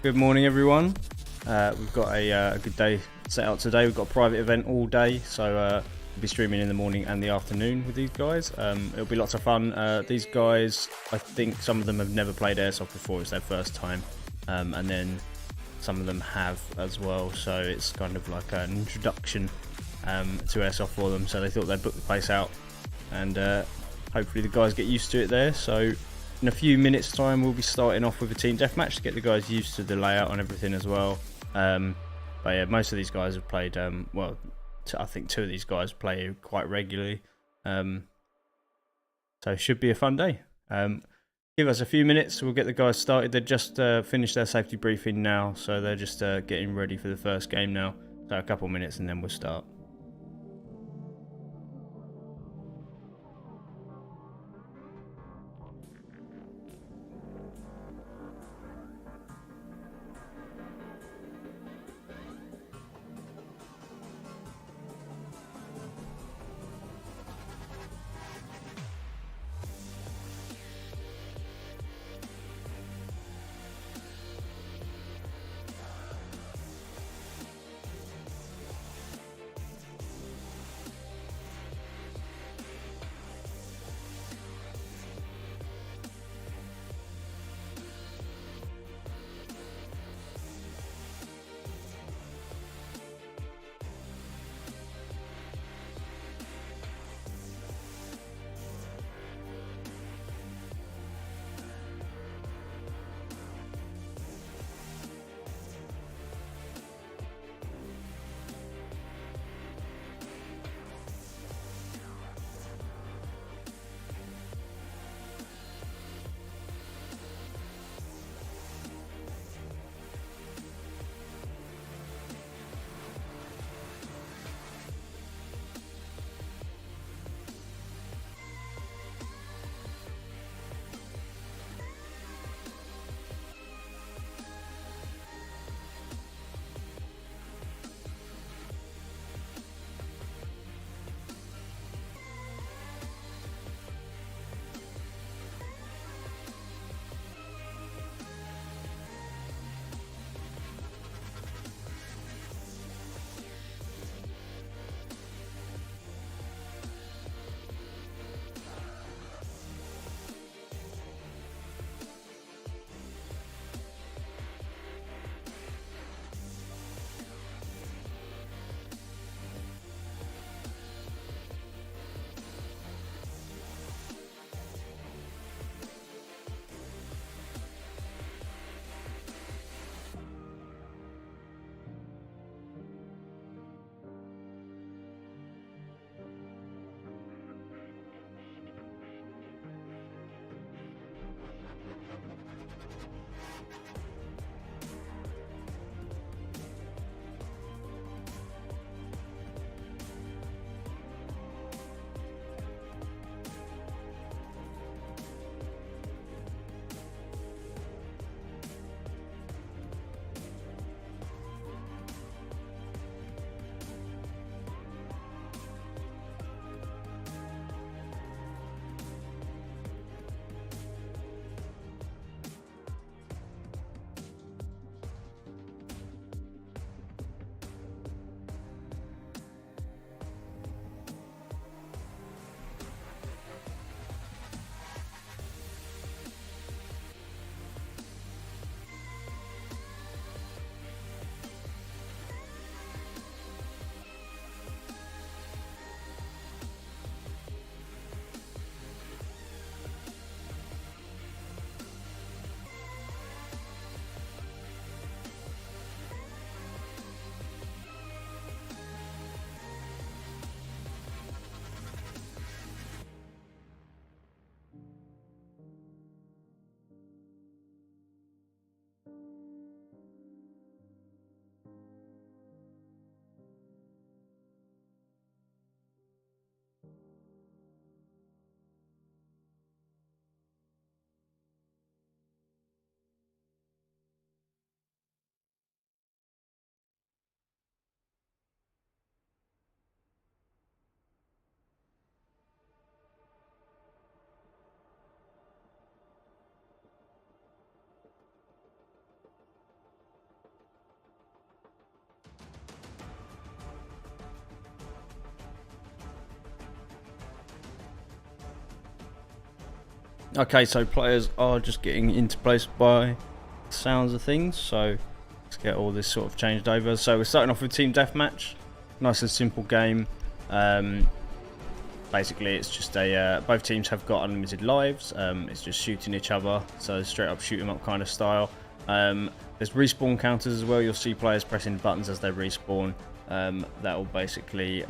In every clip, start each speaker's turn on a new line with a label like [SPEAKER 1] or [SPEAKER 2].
[SPEAKER 1] Good morning, everyone. We've got a good day set out today. We've got a private event all day, so we'll be streaming in the morning and the afternoon with these guys. It'll be lots of fun. These guys, I think some of them have never played airsoft before. It's their first time, and then some of them have as well. So it's kind of like an introduction to airsoft for them. So they thought they'd book the place out, and hopefully the guys get used to it there. So in a few minutes time we'll be starting off with a team deathmatch to get the guys used to the layout and everything as well. But yeah, most of these guys have played, well, I think two of these guys play quite regularly. So it should be a fun day. Give us a few minutes, we'll get the guys started. They just finished their safety briefing now, so they're just getting ready for the first game now. So a couple minutes and then we'll start. Okay, so players are just getting into place by the sounds of things, so let's get all this sort of changed over. So we're starting off with Team Deathmatch. Nice and simple game. Basically it's just a both teams have got unlimited lives. It's just shooting each other, so straight up shoot 'em up kind of style. There's respawn counters as well. You'll see players pressing buttons as they respawn. That will basically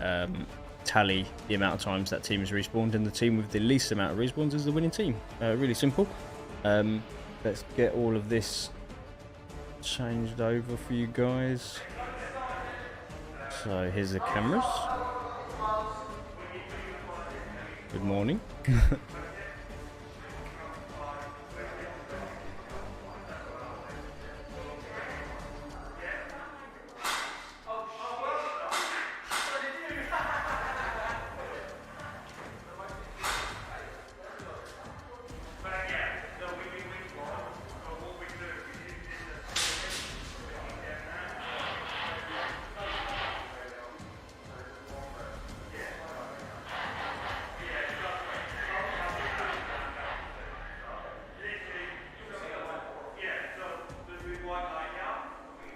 [SPEAKER 1] tally the amount of times that team is respawned, and the team with the least amount of respawns is the winning team. Really simple. Let's get all of this changed over for you guys. So here's the cameras. Good morning.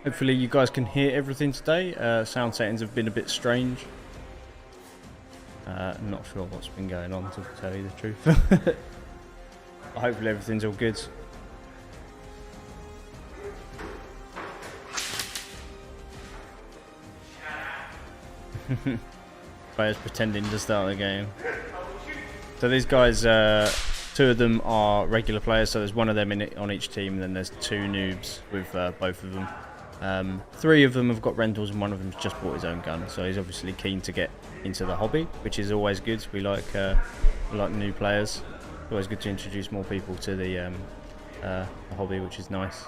[SPEAKER 1] Hopefully you guys can hear everything today. Sound settings have been a bit strange. Not sure what's been going on, to tell you the truth. Hopefully everything's all good. Players pretending to start the game. So these guys, two of them are regular players, so there's one of them on each team, and then there's two noobs with both of them. Three of them have got rentals, and one of them's just bought his own gun, so he's obviously keen to get into the hobby, which is always good. We like new players. It's always good to introduce more people to the hobby, which is nice.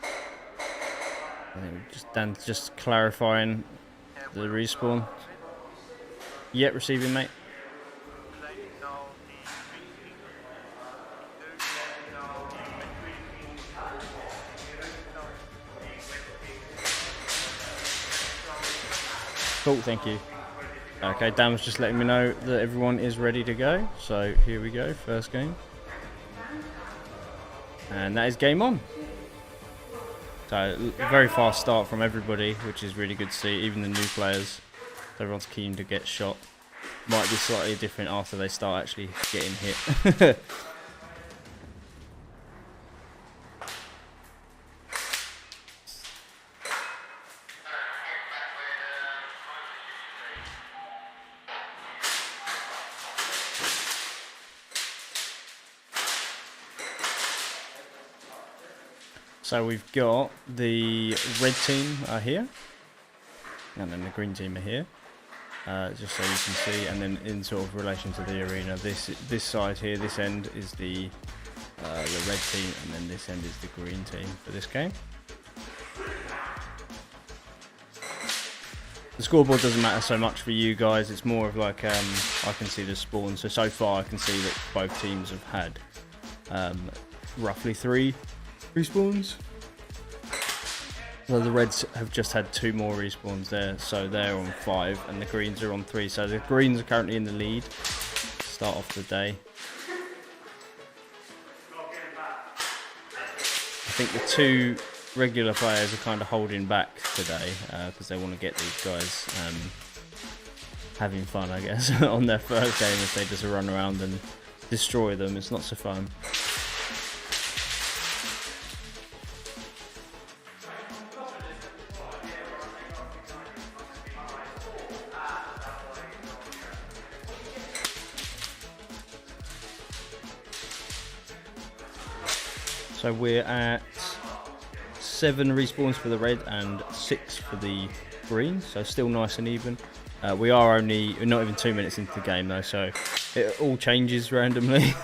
[SPEAKER 1] I think Dan's just clarifying the respawn. Yep, receiving, mate. Cool, thank you. Okay, Dan was just letting me know that everyone is ready to go. So here we go, first game. And that is game on. So a very fast start from everybody, which is really good to see, even the new players. Everyone's keen to get shot. Might be slightly different after they start actually getting hit. So we've got the red team are here, and then the green team are here, just so you can see. And then in sort of relation to the arena, this side here, this end is the red team, and then this end is the green team for this game. The scoreboard doesn't matter so much for you guys. It's more of like I can see the spawn. So far I can see that both teams have had roughly 3 respawns. So the reds have just had 2 more respawns there, so they're on 5, and the greens are on 3. So the greens are currently in the lead. Start off the day. I think the 2 regular players are kind of holding back today because they want to get these guys having fun, I guess, on their first game. If they just run around and destroy them, it's not so fun. So we're at 7 respawns for the red and 6 for the green, so still nice and even. We're not even 2 minutes into the game though, so it all changes randomly.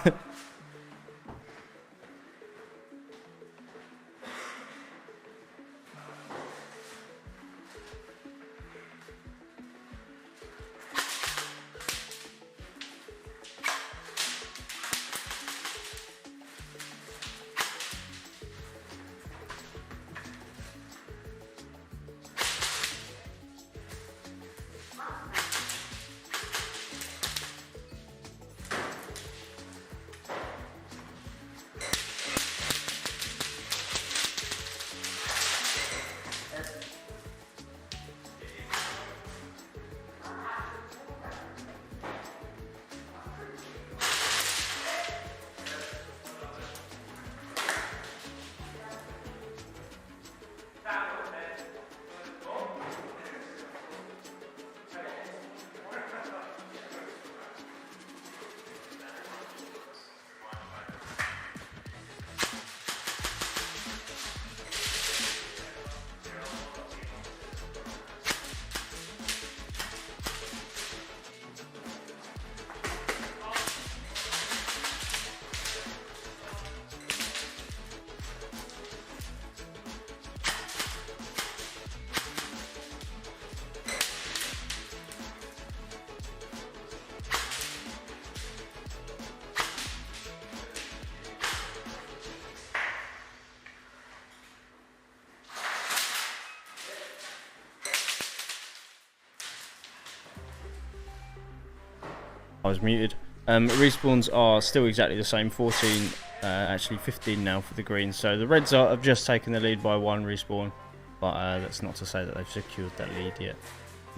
[SPEAKER 1] I was muted. Respawns are still exactly the same, 14, actually 15 now for the greens. So the reds have just taken the lead by 1 respawn, but that's not to say that they've secured that lead yet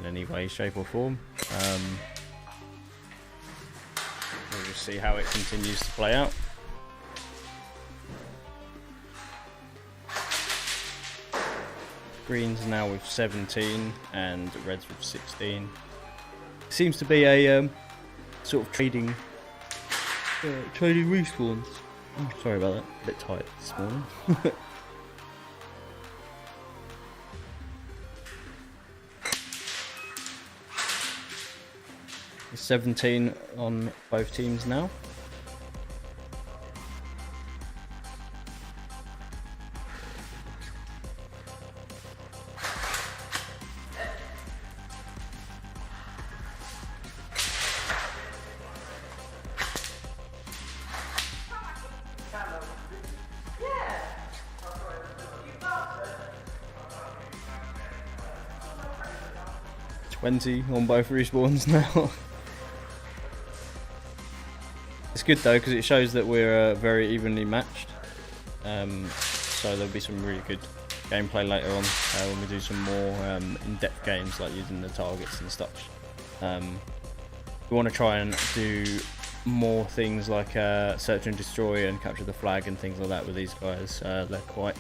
[SPEAKER 1] in any way, shape or form. We'll just see how it continues to play out. Greens now with 17 and reds with 16. Seems to be a sort of trading respawns. Oh, sorry about that, a bit tight this morning. 17 on both teams now. On both respawns now. It's good though because it shows that we're very evenly matched. So there'll be some really good gameplay later on when we do some more in-depth games like using the targets and stuff. We want to try and do more things like search and destroy and capture the flag and things like that with these guys. They're quite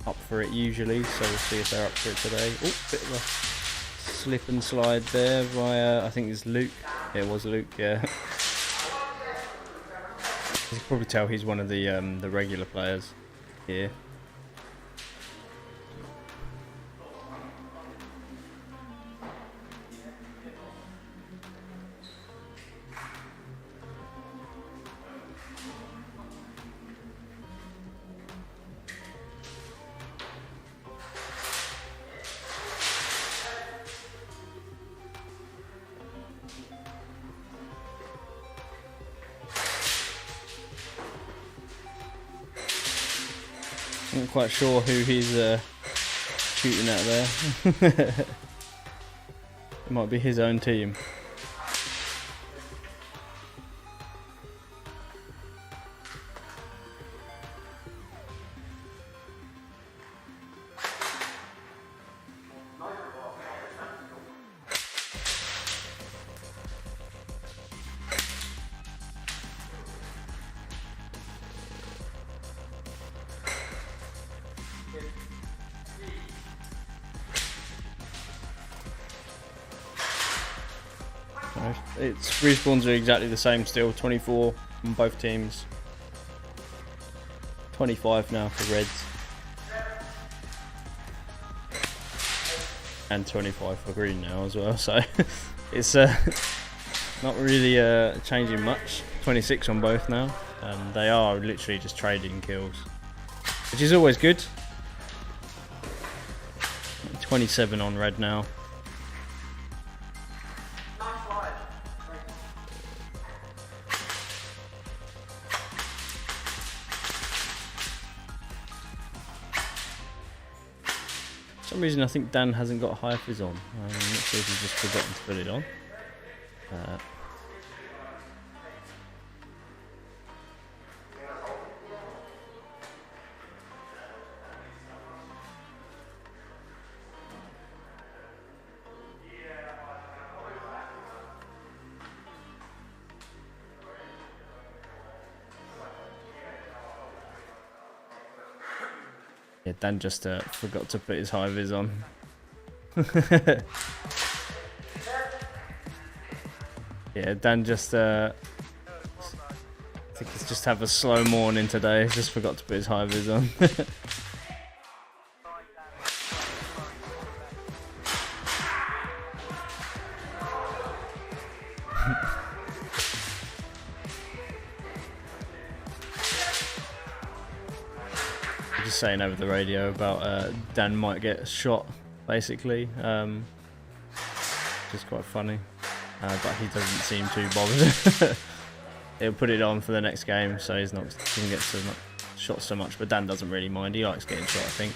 [SPEAKER 1] up for it usually, so we'll see if they're up for it today. Oh, bit of a slip and slide there via, I think it's Luke. Yeah, it was Luke, yeah. You can probably tell he's one of the regular players here. I'm not quite sure who he's shooting at there. It might be his own team. Its respawns are exactly the same still, 24 on both teams. 25 now for reds. And 25 for green now as well, so it's not really changing much. 26 on both now. They are literally just trading kills, which is always good. 27 on red now. For some reason I think Dan hasn't got high fizz on. I'm not sure if he's just forgotten to put it on. Yeah, Dan just forgot to put his high vis on. Yeah, Dan just I think he's just have a slow morning today. He just forgot to put his high vis on. Just saying over the radio about Dan might get shot, basically, which is quite funny, but he doesn't seem too bothered. He'll put it on for the next game, so he's not going to get shot so much, but Dan doesn't really mind. He likes getting shot, I think.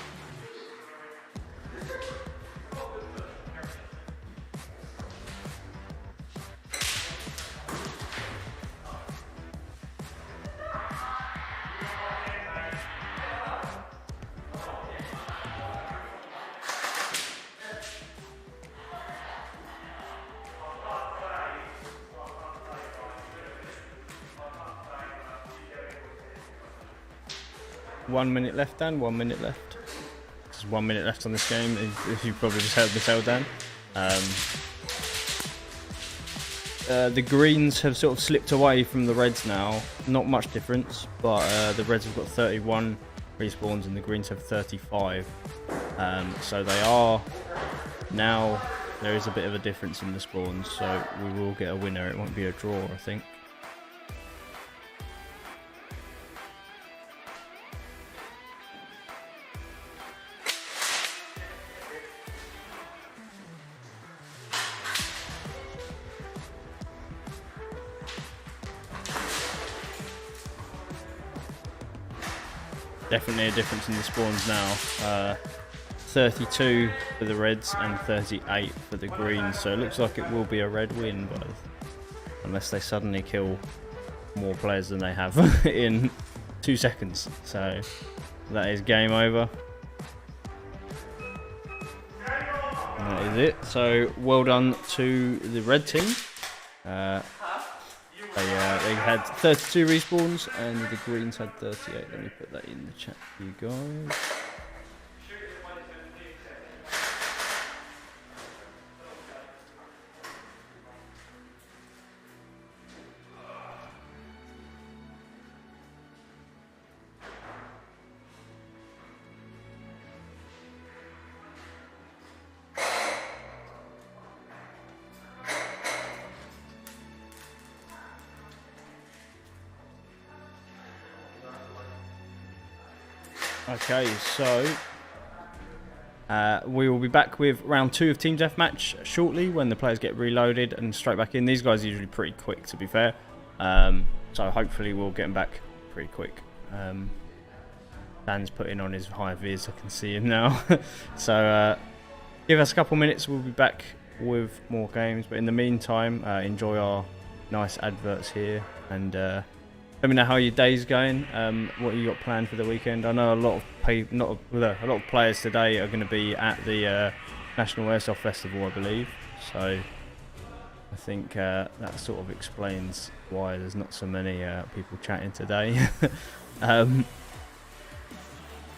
[SPEAKER 1] 1 minute left, Dan. 1 minute left. There's 1 minute left on this game. If you probably just heard me tell Dan. The greens have sort of slipped away from the reds now. Not much difference, but the reds have got 31 respawns and the greens have 35. So they are now. There is a bit of a difference in the spawns, so we will get a winner. It won't be a draw, I think. Definitely a difference in the spawns now. 32 for the reds and 38 for the greens, so it looks like it will be a red win, but unless they suddenly kill more players than they have in 2 seconds. So that is game over. And that is it. So well done to the red team. They had 32 respawns and the greens had 38. Let me put that in the chat for you guys. Okay, so we will be back with round 2 of Team Deathmatch shortly when the players get reloaded and straight back in. These guys are usually pretty quick, to be fair. So hopefully we'll get them back pretty quick. Dan's putting on his high vis, I can see him now. So give us a couple minutes, we'll be back with more games. But in the meantime, enjoy our nice adverts here and let me know how your day's going. What you got planned for the weekend? I know a lot of players today are going to be at the National Airsoft Festival, I believe. So I think that sort of explains why there's not so many people chatting today.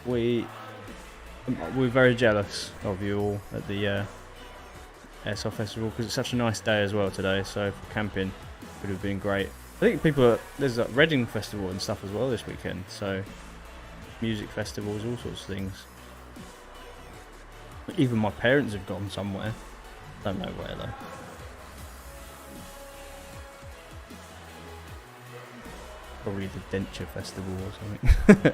[SPEAKER 1] We're very jealous of you all at the Airsoft Festival because it's such a nice day as well today. So for camping, it would have been great. I think there's a Reading Festival and stuff as well this weekend, so music festivals, all sorts of things. Even my parents have gone somewhere. Don't know where though. Probably the Denture Festival or something.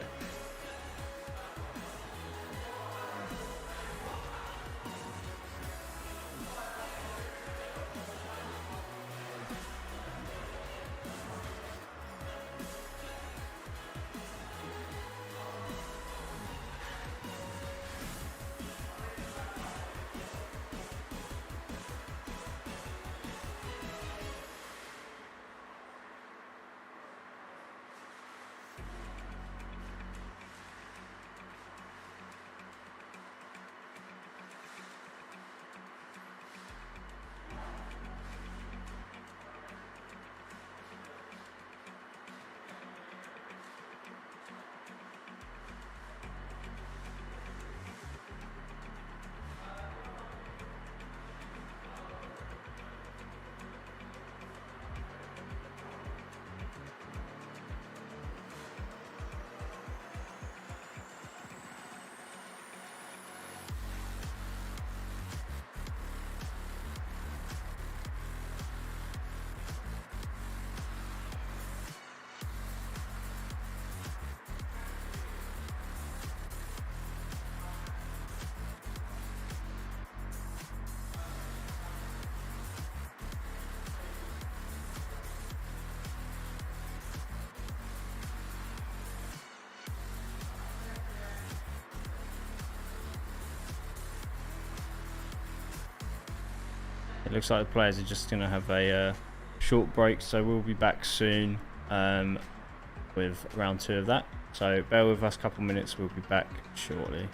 [SPEAKER 1] It looks like the players are just going to have a short break, so we'll be back soon with round 2 of that. So bear with us a couple minutes, we'll be back shortly.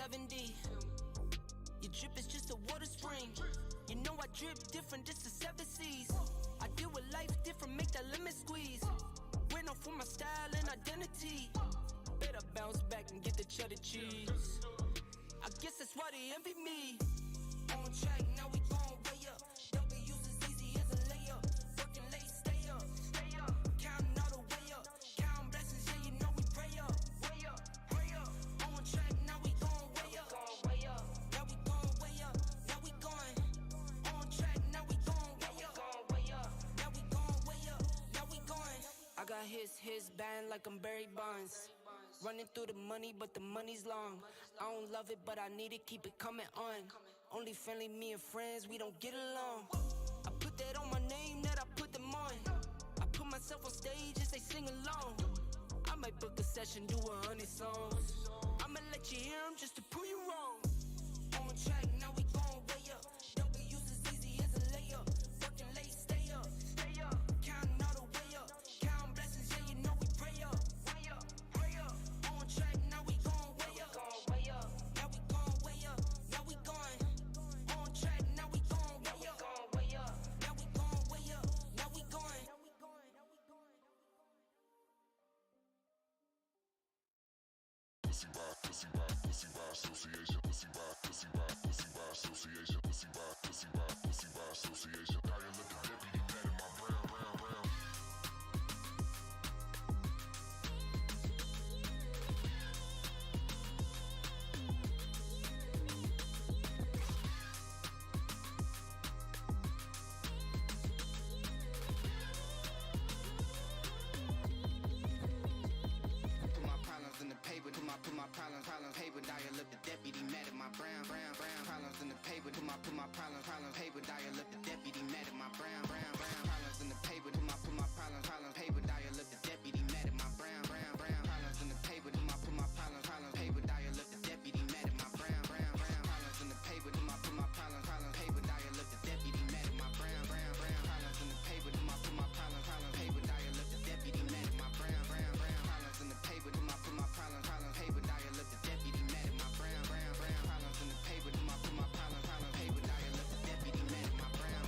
[SPEAKER 2] 70. Your drip is just a water spring. You know I drip different, just the 7 C's. I deal with life different, make that lemon squeeze. Went off for my style and identity. Better bounce back and get the cheddar cheese. I guess that's why they envy me. On track, now we gon' way up. W's as easy as a layup. Working late, stay up. Counting all the way up. Counting blessings, yeah, you know we pray up. Way up, pray up. On track, now we gon' way up. Now we gon' way up. Now we going. On track, now we gon' way up. Now we gon' way up. Now we going. I got his band like I'm Barry Bonds. Running through the money, but the money's long. I don't love it, but I need it, keep it coming on. Only friendly, me and friends, we don't get along. I put that on my name, that I put them on. I put myself on stage as they sing along. I might book a session, do 100 songs. I'ma let you hear them just to prove you wrong. On track, now we gon' way up. W's as easy as a layup. Working late, stay up. Counting all the way up. Counting blessings, yeah, you know we pray up. Pray up. On track, now we gon' way up. Now we gon' way up. Now we going. On track, now we gon' way up. Now we gon' way up. Now we going. Put my problems paper, dial up the deputy, mad at my brown problems in the paper. Put my problems paper, dial up the deputy, mad at my brown problems in the paper. Put my problems paper, dial up the deputy, mad at my brown problems in the paper. Put my problems paper, dial up the deputy, mad at my brown problems in the paper. Put my problems paper, dial up the deputy, mad at my brown problems in the paper. Put my problems paper, dial up the deputy, mad at my brown problems in the paper. Put my problems paper, dial up the deputy, mad at my brown problems in the paper. Put my problems paper, dial up the deputy, mad at my brown.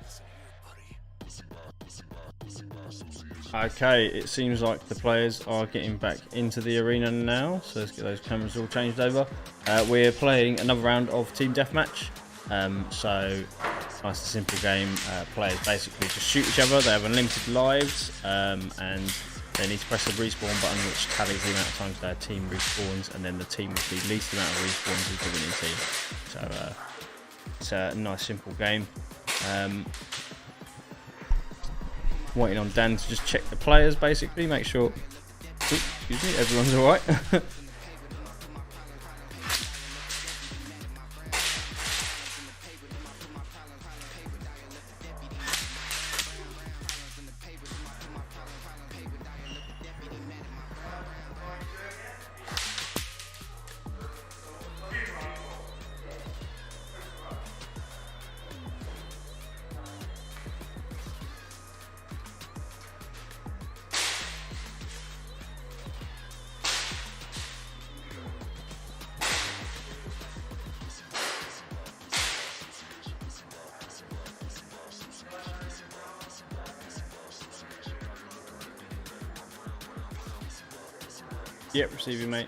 [SPEAKER 2] Listen here, buddy.
[SPEAKER 1] Okay, it seems like the players are getting back into the arena now, so let's get those cameras all changed over. We're playing another round of Team Deathmatch. So nice and simple game. Players basically just shoot each other. They have unlimited lives, and they need to press the respawn button, which tallies the amount of times their team respawns, and then the team with the least amount of respawns is the winning team. So it's a nice simple game. Waiting on Dan to just check the players, basically, make sure excuse me, everyone's alright. Yep, receiving, mate.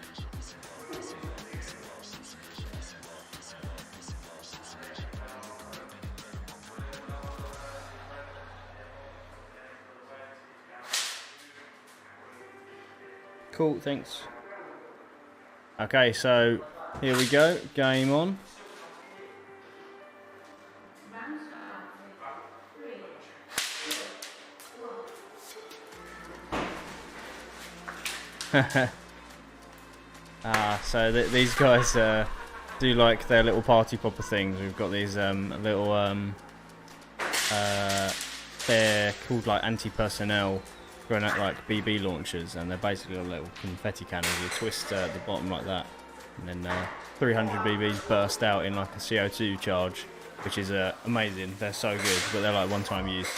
[SPEAKER 1] Cool, thanks. Okay, so here we go. Game on. So these guys do like their little party popper things. We've got these little they're called like anti-personnel grenade, like BB launchers, and they're basically a little confetti cannons. You twist at the bottom like that, and then 300 BBs burst out in like a CO2 charge, which is amazing. They're so good, but they're like one-time use.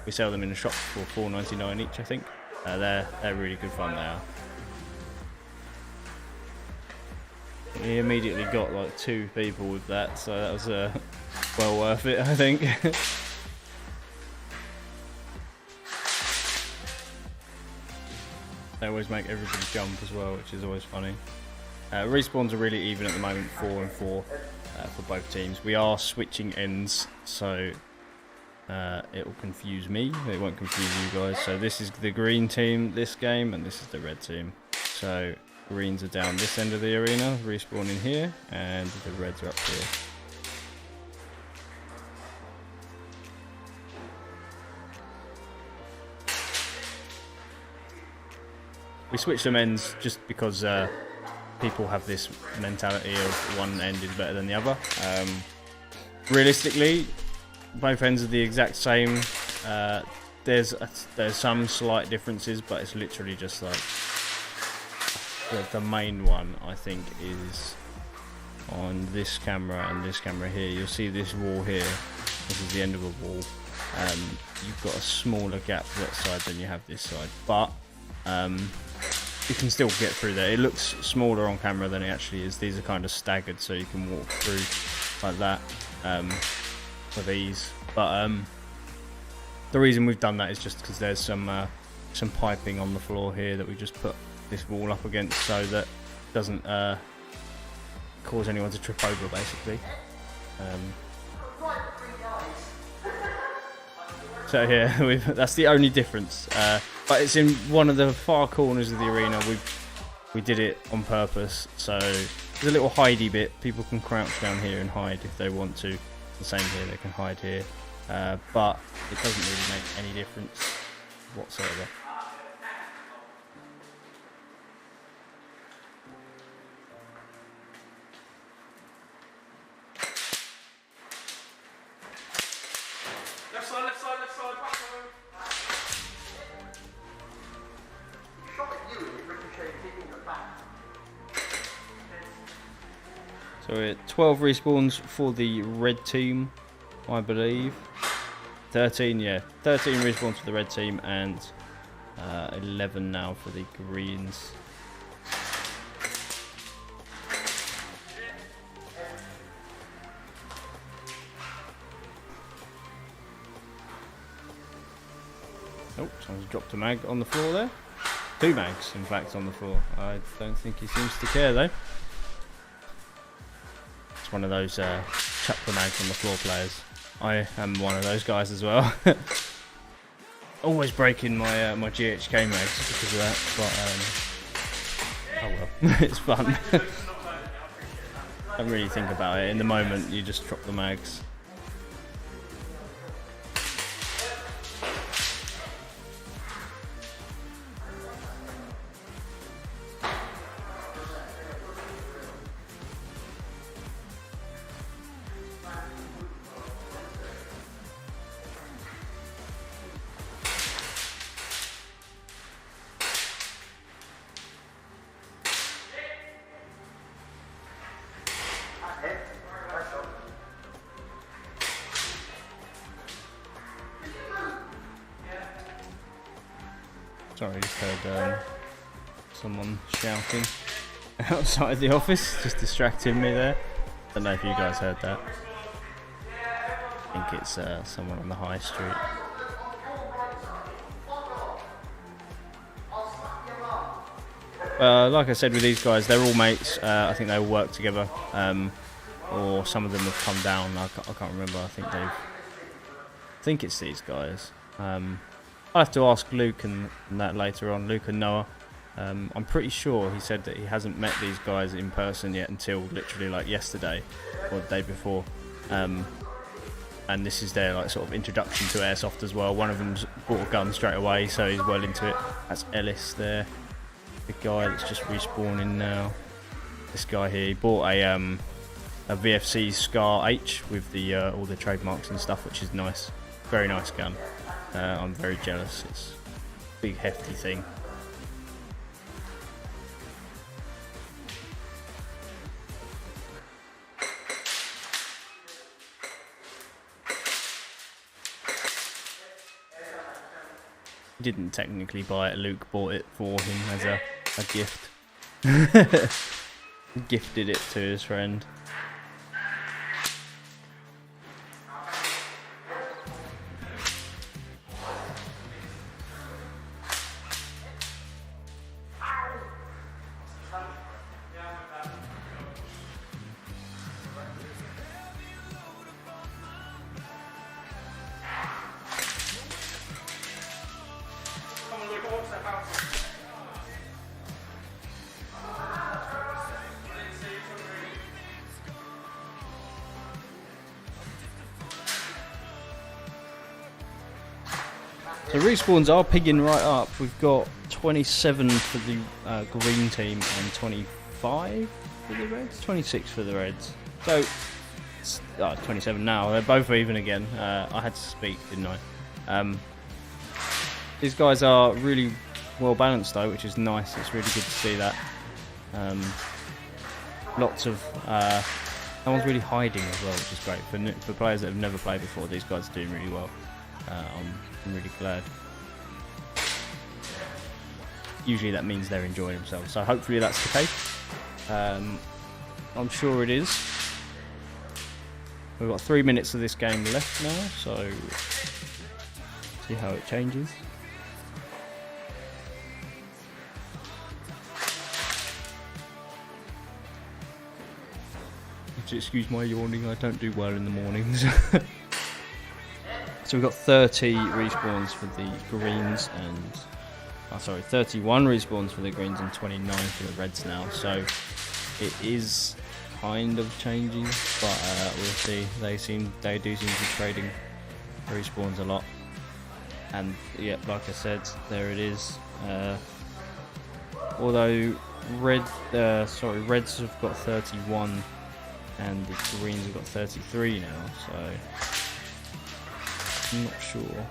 [SPEAKER 1] We sell them in the shop for $4.99 each, I think. They're really good fun. They are. He immediately got like 2 people with that, so that was well worth it, I think. They always make everybody jump as well, which is always funny. Respawns are really even at the moment, 4 and 4 for both teams. We are switching ends, so it will confuse me. It won't confuse you guys. So this is the green team this game, and this is the red team. So greens are down this end of the arena, respawning here, and the reds are up here. We switch them ends just because people have this mentality of one end is better than the other. Realistically, both ends are the exact same. There's some slight differences, but it's literally just like the main one, I think, is on this camera and this camera here. You'll see this wall here. This is the end of a wall. You've got a smaller gap that side than you have this side, but you can still get through there. It looks smaller on camera than it actually is. These are kind of staggered, so you can walk through like that with ease. But the reason we've done that is just because there's some piping on the floor here that we just put this wall up against, so that it doesn't cause anyone to trip over, basically. So yeah, that's the only difference. But it's in one of the far corners of the arena. We did it on purpose, so there's a little hidey bit. People can crouch down here and hide if they want to. The same here, they can hide here, but it doesn't really make any difference whatsoever.
[SPEAKER 3] Left side, back side.
[SPEAKER 1] So we're at 12 respawns for the red team, I believe. 13, yeah. 13 respawns for the red team, and 11 now for the greens. Oh, someone's dropped a mag on the floor there. 2 mags, in fact, on the floor. I don't think he seems to care, though. It's one of those chuck the mags on the floor players. I am one of those guys as well. Always breaking my my GHK mags because of that, but oh well, it's fun. Don't really think about it. In the moment, you just drop the mags. Sorry, I just heard someone shouting outside the office, just distracting me there. Don't know if you guys heard that. I think it's someone on the high street. Like I said, with these guys, they're all mates. I think they all work together, or some of them have come down. I can't remember. I think it's these guys. I'll have to ask Luke and that later on, Luke and Noah. I'm pretty sure he said that he hasn't met these guys in person yet until literally like yesterday or the day before. And this is their like sort of introduction to airsoft as well. One of them's bought a gun straight away, so he's well into it. That's Ellis there, the guy that's just respawning now. This guy here, he bought a VFC Scar H with the all the trademarks and stuff, which is nice. Very nice gun. I'm very jealous. It's a big hefty thing. He didn't technically buy it. Luke bought it for him as a gift. gifted it to his friend.
[SPEAKER 3] Come on, Luke, what's that house?
[SPEAKER 1] So respawns are pigging right up. We've got 27 for the green team and 25 for the reds. 26 for the reds. So it's 27 now. They're both even again. I had to speak, didn't I? These guys are really well balanced though, which is nice. It's really good to see that. Lots of no one's really hiding as well, which is great for players that have never played before. These guys are doing really well. I'm really glad. Usually that means they're enjoying themselves, so hopefully that's the case. I'm sure it is. We've got 3 minutes of this game left now, so see how it changes. Excuse my yawning, I don't do well in the mornings. So we've got 30 respawns for the greens and 31 respawns for the greens and 29 for the reds now. So it is kind of changing, but we'll see. They do seem to be trading respawns a lot. And yeah, like I said, there it is. Although reds have got 31 and the greens have got 33 now, so I'm not sure.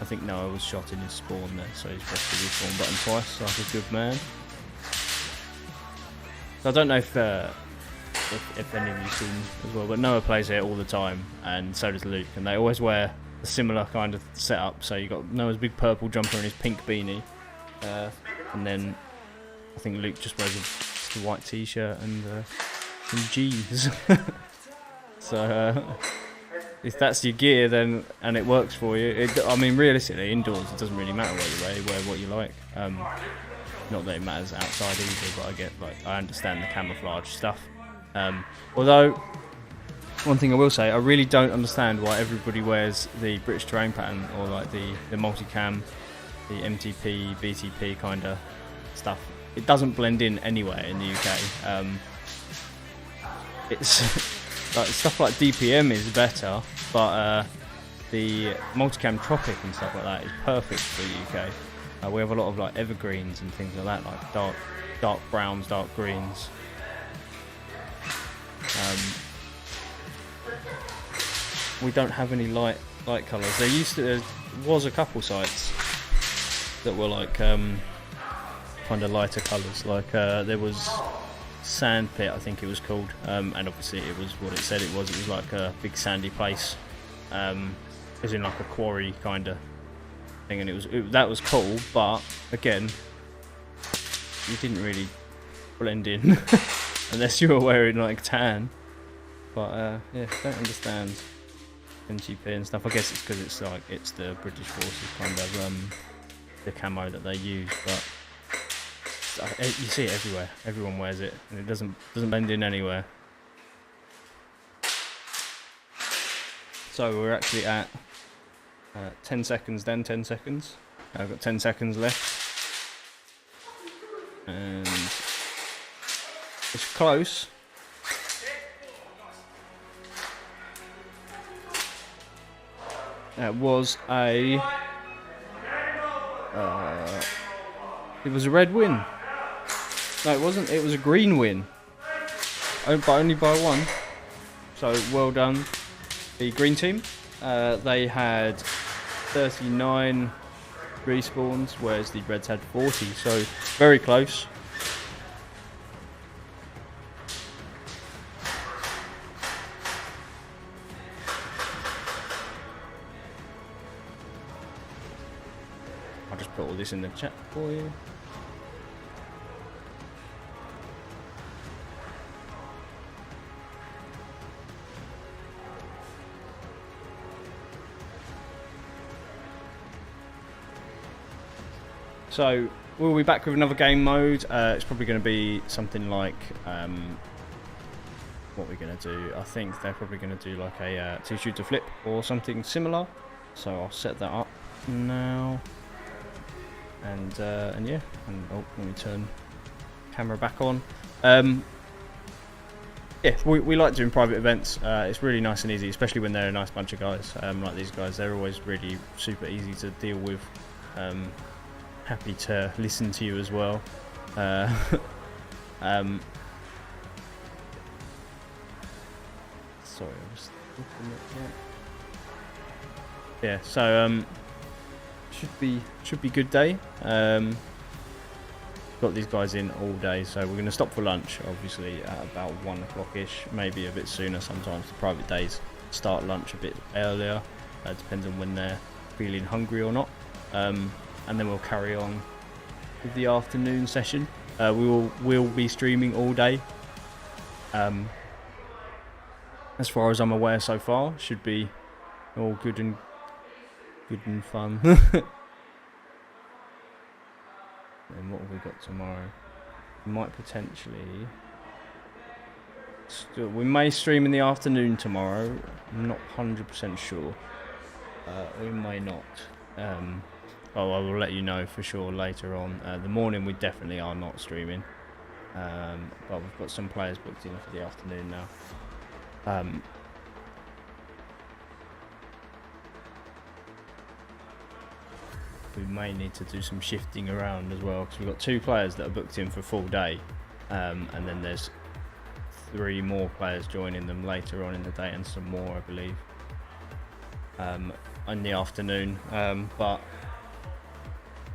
[SPEAKER 1] I think Noah was shot in his spawn there, so he's pressed the respawn button twice like a good man. So I don't know if any of you seen as well, but Noah plays here all the time, and so does Luke, and they always wear a similar kind of setup. So you got Noah's big purple jumper and his pink beanie, and then I think Luke just wears a white t-shirt and some jeans. So if that's your gear, then and it works for you, I mean, realistically, indoors it doesn't really matter what you wear. You wear what you like. Not that it matters outside either, but I understand the camouflage stuff. Although one thing I will say, I really don't understand why everybody wears the British terrain pattern or like the multicam, the MTP, BTP kind of stuff. It doesn't blend in anywhere in the UK. It's like stuff like DPM is better, but the multicam Tropic and stuff like that is perfect for the UK. We have a lot of like evergreens and things like that, like dark browns, dark greens. We don't have any light colours. There was a couple sites that were like kind of lighter colours. Like there was Sandpit, I think it was called, and obviously it was what it said it was. It was like a big sandy place, as in like a quarry kind of thing, and that was cool. But again, you didn't really blend in unless you were wearing like tan. But yeah, don't understand NGP and stuff. I guess it's because it's the British Forces kind of the camo that they use, but you see it everywhere. Everyone wears it, and it doesn't blend in anywhere. So we're actually at 10 seconds. Then 10 seconds. I've got 10 seconds left, and it's close. It was a red win. No, it wasn't. It was a green win, but only by one. So well done, the green team. They had 39 respawns, whereas the reds had 40. So very close. I'll just put all this in the chat for you. So we'll be back with another game mode. It's probably going to be something like what we're going to do. I think they're probably going to do like a two-shooter flip or something similar. So I'll set that up now. And yeah, and oh, let me turn camera back on. Yeah, we like doing private events. It's really nice and easy, especially when they're a nice bunch of guys like these guys. They're always really super easy to deal with. Happy to listen to you as well. Sorry, I'm just looking at that. Yeah, so should be good day. Got these guys in all day, so we're going to stop for lunch, obviously at about 1 o'clock-ish, maybe a bit sooner. Sometimes the private days start lunch a bit earlier. Depends on when they're feeling hungry or not. And then we'll carry on with the afternoon session. We'll be streaming all day. As far as I'm aware so far, should be all good and fun. And what have we got tomorrow? We might potentially... we may stream in the afternoon tomorrow. I'm not 100% sure. We may not. Oh, I will let you know for sure later on. The morning we definitely are not streaming. But we've got some players booked in for the afternoon now. We may need to do some shifting around as well, because we've got 2 players that are booked in for full day, and then there's 3 more players joining them later on in the day, and some more I believe in the afternoon. But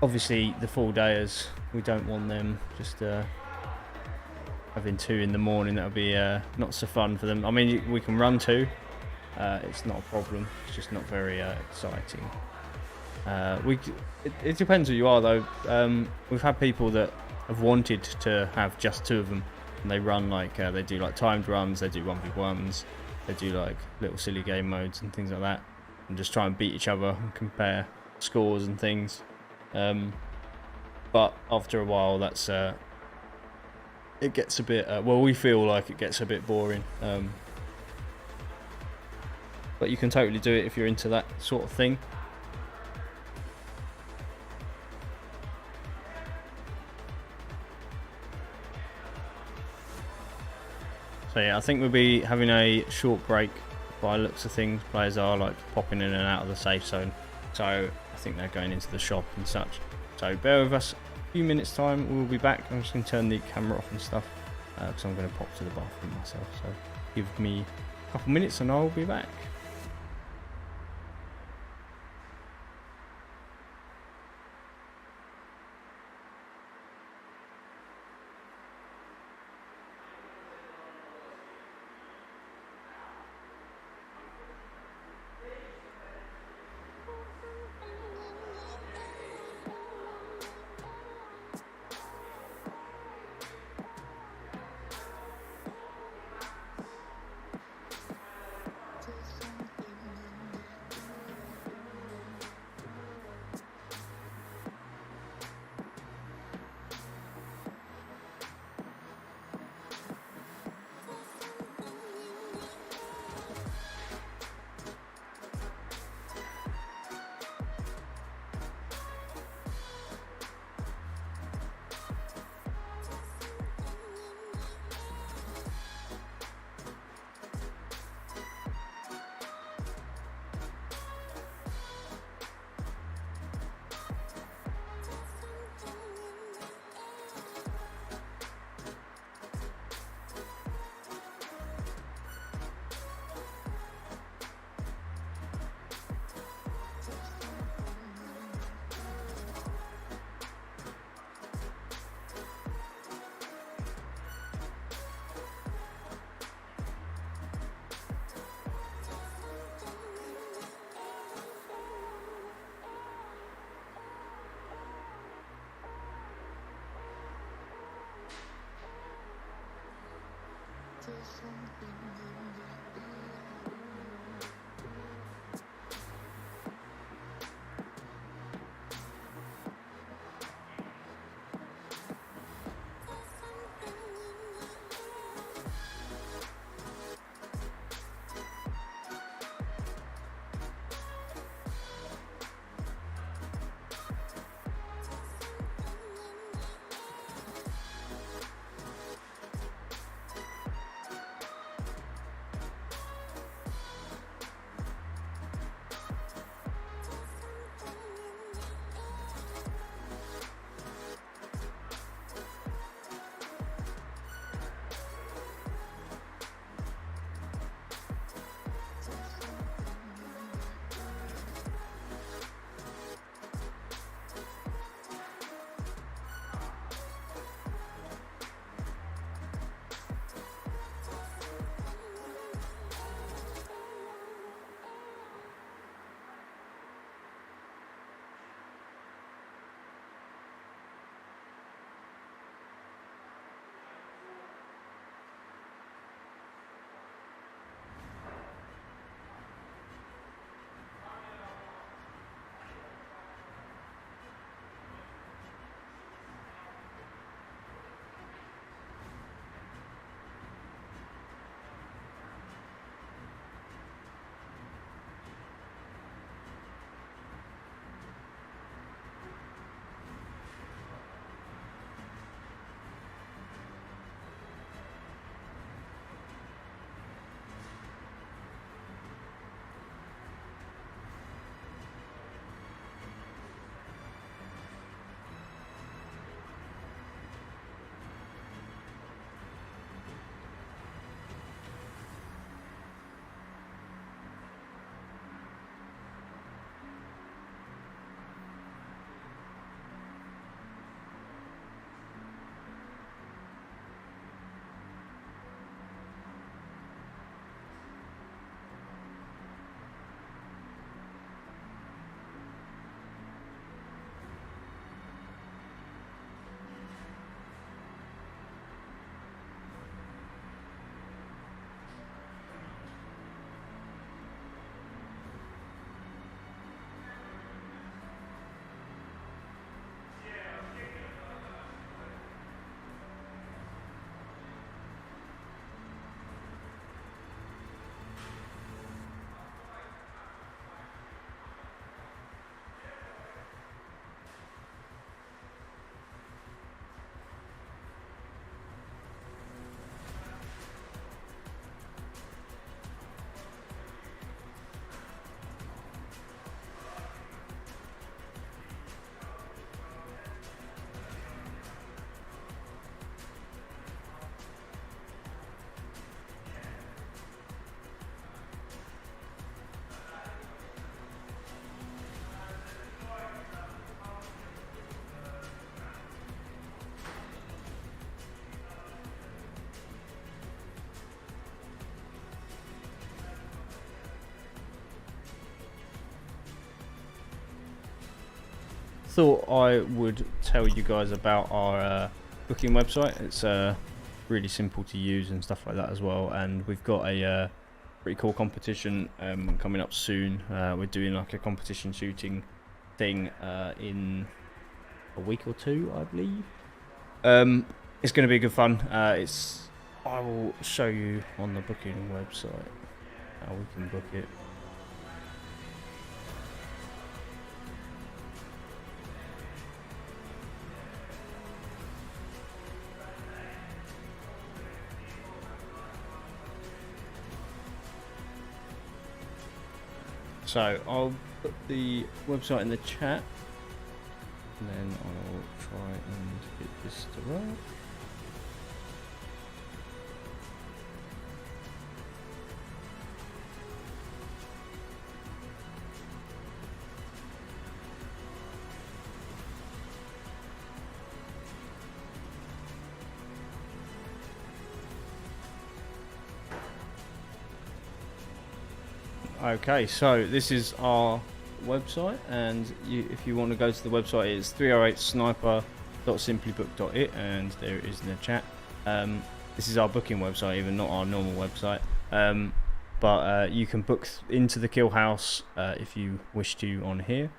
[SPEAKER 1] obviously the full dayers, we don't want them just having 2 in the morning. That'll be not so fun for them. I mean, we can run 2, it's not a problem, it's just not very exciting. It depends who you are though. We've had people that have wanted to have just 2 of them, and they run like they do like timed runs, they do 1v1s, they do like little silly game modes and things like that, and just try and beat each other and compare scores and things. But after a while, that's it gets a bit well, we feel like it gets a bit boring. But you can totally do it if you're into that sort of thing. So yeah, I think we'll be having a short break by the looks of things. Players are like popping in and out of the safe zone, so I think they're going into the shop and such. So bear with us a few minutes time, we'll be back. I'm just going to turn the camera off and stuff, because I'm going to pop to the bathroom myself. So give me a couple minutes and I'll be back. thought I would tell you guys about our booking website. It's really simple to use and stuff like that as well. And we've got a pretty cool competition coming up soon. We're doing like a competition shooting thing in a week or two, I believe. It's going to be good fun. I will show you on the booking website how we can book it. So I'll put the website in the chat, and then I'll try and get this to work. Okay, so this is our website, and if you want to go to the website, it's 308sniper.simplybook.it, and there it is in the chat. This is our booking website, even not our normal website. But you can book into the kill house if you wish to on here.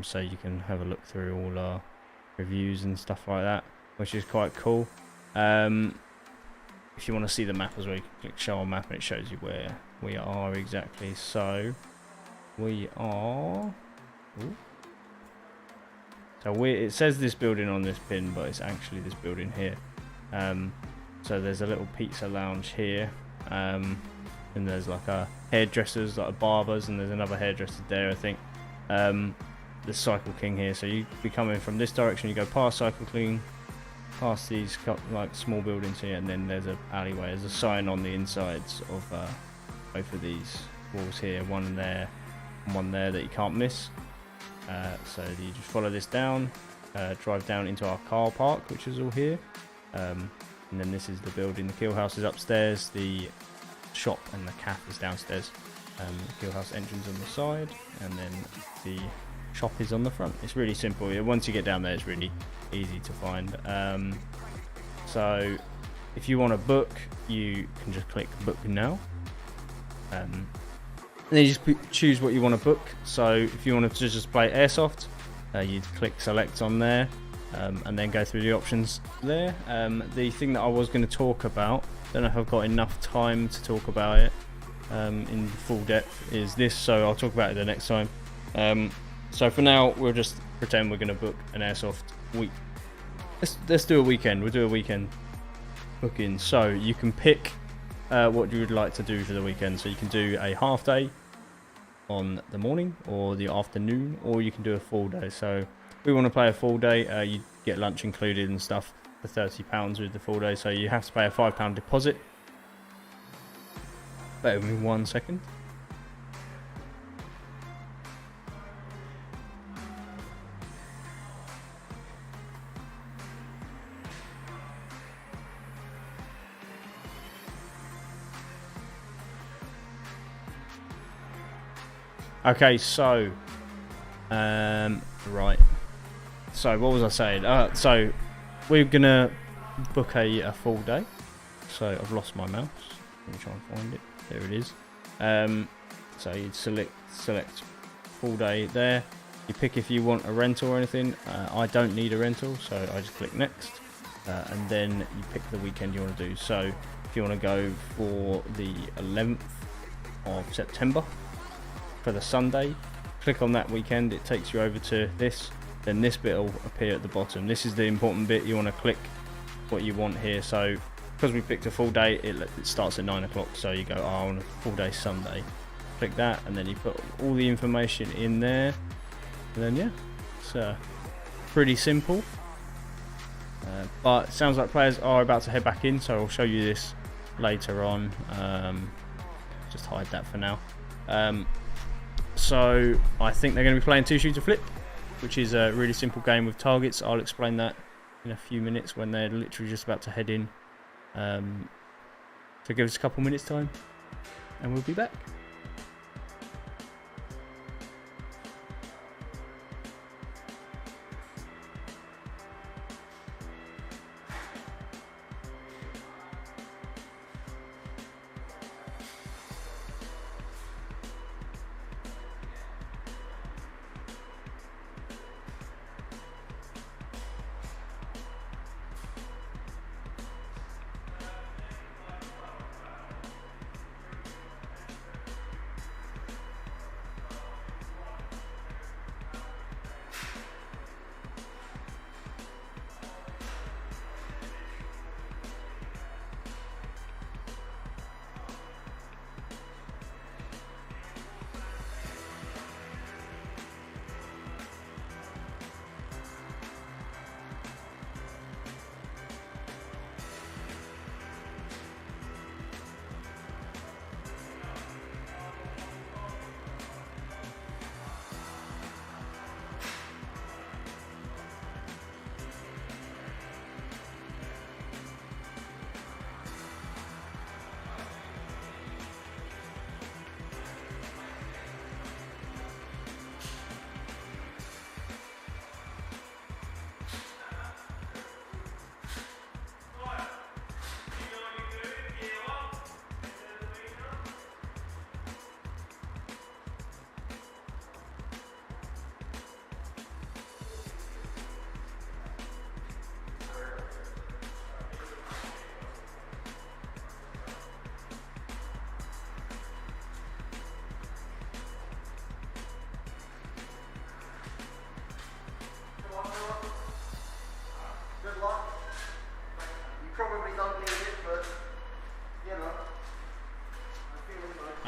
[SPEAKER 1] So you can have a look through all our reviews and stuff like that, which is quite cool. If you want to see the map as well, you can click show on map and it shows you where we are exactly. So we are, it says this building on this pin, but it's actually this building here. So there's a little pizza lounge here, and there's like a hairdressers, like a barbers, and there's another hairdresser there, I think. The Cycle King here, so you be coming from this direction, you go past Cycle King, past these like small buildings here, and then there's an alleyway. There's a sign on the insides of both of these walls here, one there and one there, that you can't miss. So you just follow this down, drive down into our car park, which is all here, and then this is the building. The kill house is upstairs, the shop and the cafe is downstairs. The kill house entrance on the side, and then the shop is on the front. It's really simple. Once you get down there, it's really easy to find. So if you want to book, you can just click book now, and then you just choose what you want to book. So if you want to just play airsoft, you'd click select on there, and then go through the options there. The thing that I was going to talk about, don't know if I've got enough time to talk about it in full depth, is this, so I'll talk about it the next time. So for now, we'll just pretend we're going to book an airsoft week. Let's do a weekend. We'll do a weekend booking. So you can pick what you would like to do for the weekend. So you can do a half day on the morning or the afternoon, or you can do a full day. So we want to play a full day. You get lunch included and stuff for £30 with the full day. So you have to pay a £5 deposit. Bear with me 1 second. Okay, so right. So what was I saying? So we're gonna book a full day. So I've lost my mouse. Let me try and find it. There it is. So you'd select full day there. You pick if you want a rental or anything. I don't need a rental, so I just click next, and then you pick the weekend you want to do. So if you want to go for the 11th of September for the Sunday, click on that weekend. It takes you over to this. Then this bit will appear at the bottom. This is the important bit. You want to click what you want here. So because we picked a full day, it starts at 9 o'clock. So you go, I want a full day Sunday. Click that, and then you put all the information in there. And then yeah, it's pretty simple. But it sounds like players are about to head back in, so I'll show you this later on. Just hide that for now. So I think they're going to be playing 2-shooter flip, which is a really simple game with targets. I'll explain that in a few minutes when they're literally just about to head in. So give us a couple minutes time and we'll be back.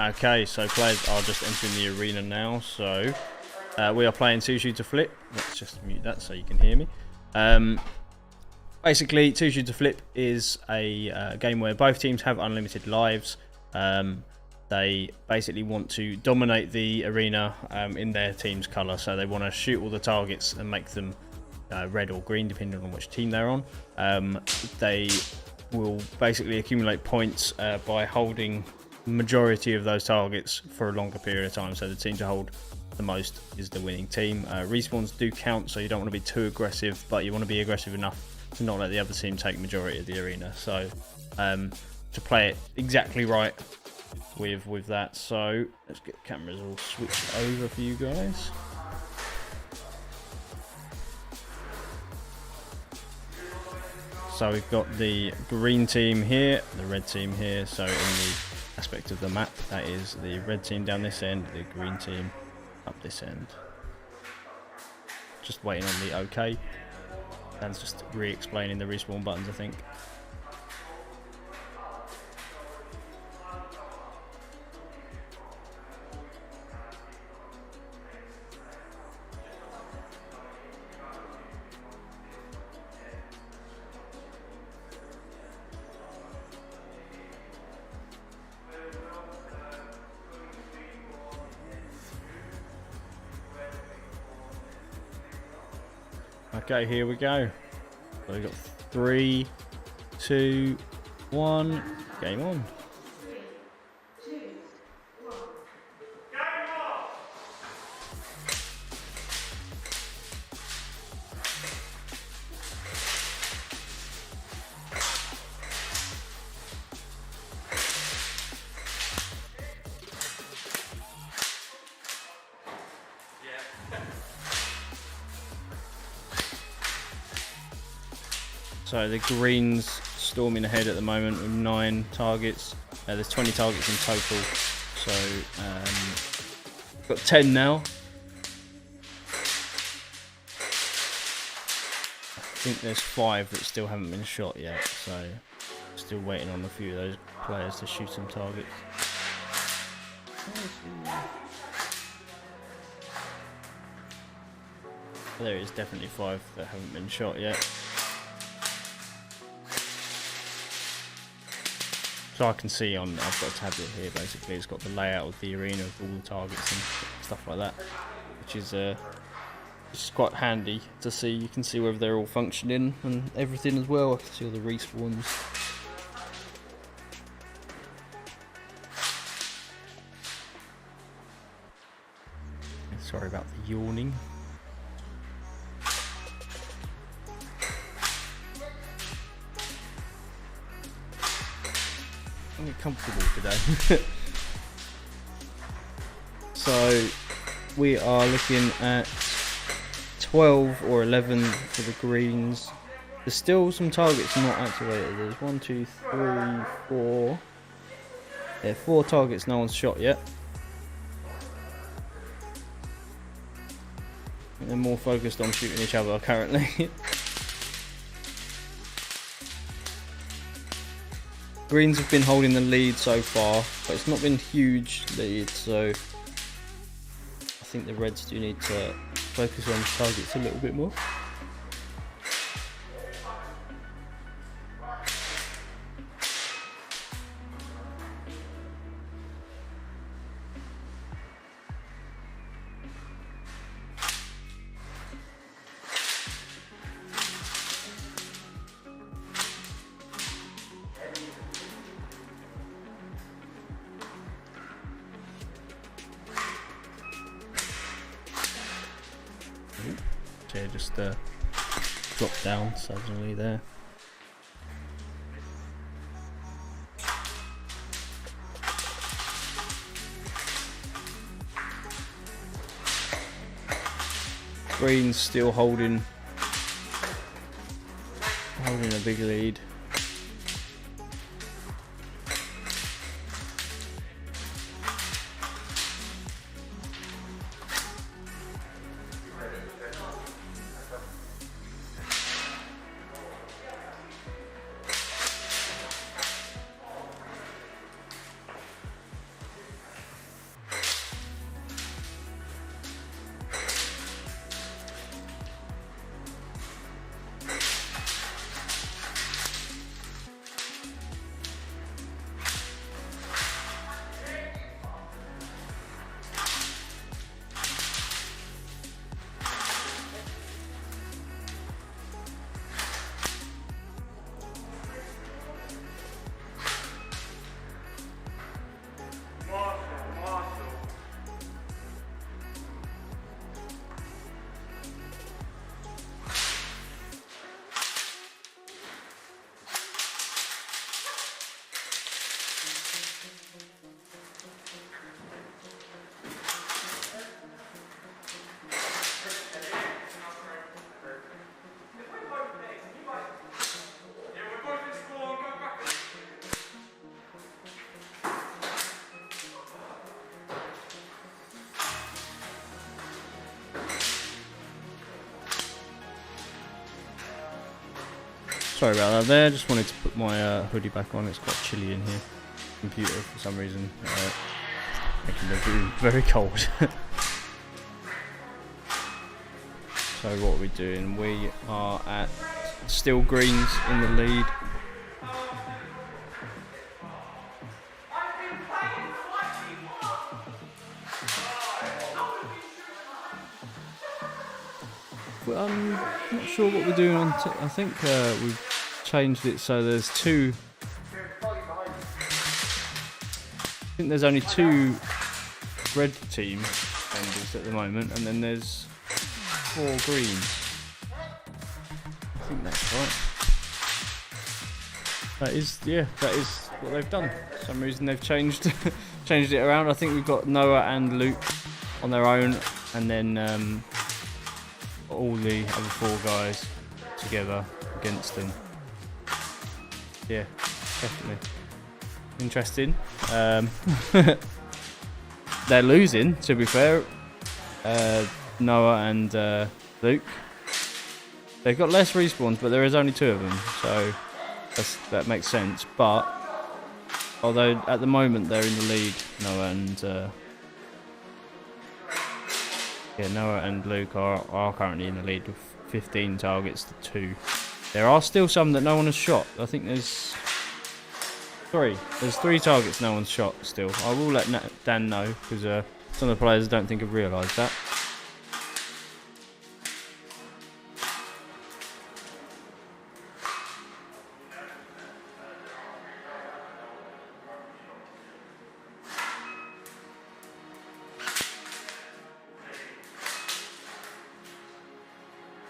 [SPEAKER 1] Okay, so players are just entering the arena now. So we are playing 2-shooter flip. Let's just mute that so you can hear me. Basically, 2-shooter flip is a game where both teams have unlimited lives. They basically want to dominate the arena in their team's colour. So they want to shoot all the targets and make them red or green, depending on which team they're on. They will basically accumulate points by holding the majority of those targets for a longer period of time. So the team to hold the most is the winning team. Respawns do count, so you don't want to be too aggressive, but you want to be aggressive enough to not let the other team take majority of the arena. So to play it exactly right with that. So let's get the cameras all switched over for you guys. So we've got the green team here, the red team here. So in the aspect of the map, that is the red team down this end, the green team up this end. Just waiting on the OK. Dan's just re-explaining the respawn buttons, I think. Okay, here we go. So we've got 3, 2, 1. Game on. So the Greens storming ahead at the moment with 9 targets. There's 20 targets in total. So got 10 now. I think there's 5 that still haven't been shot yet. So still waiting on a few of those players to shoot some targets. There is definitely 5 that haven't been shot yet. So I can see on, I've got a tablet here basically, it's got the layout of the arena with all the targets and stuff like that, which is quite handy to see. You can see whether they're all functioning and everything as well. I can see all the respawns. Sorry about the yawning. I'm comfortable today. So we are looking at 12 or 11 for the greens. There's still some targets not activated. There's 1, 2, 3, 4. Yeah, 4 targets no one's shot yet. They're more focused on shooting each other currently. Greens have been holding the lead so far, but it's not been huge lead, so I think the Reds do need to focus on targets a little bit more. Chair just dropped down suddenly there. Green's still holding a big lead. Sorry about that there, just wanted to put my hoodie back on. It's quite chilly in here. Computer for some reason making the room very cold. So what are we doing? We are at still greens in the lead. Well, I'm not sure what we're doing on. I think we've changed it so there's two. I think there's only 2 red team members at the moment, and then there's 4 greens. I think that's right. That is what they've done. For some reason they've changed changed it around. I think we've got Noah and Luke on their own, and then all the other 4 guys together against them. Yeah, definitely interesting. They're losing, to be fair. Noah and Luke. They've got less respawns, but there is only 2 of them, so that makes sense. But although at the moment they're in the lead, Noah and Luke are currently in the lead with 15 targets to 2. There are still some that no one has shot. I think there's 3. There's 3 targets no one's shot still. I will let Dan know, because some of the players don't think have realised that.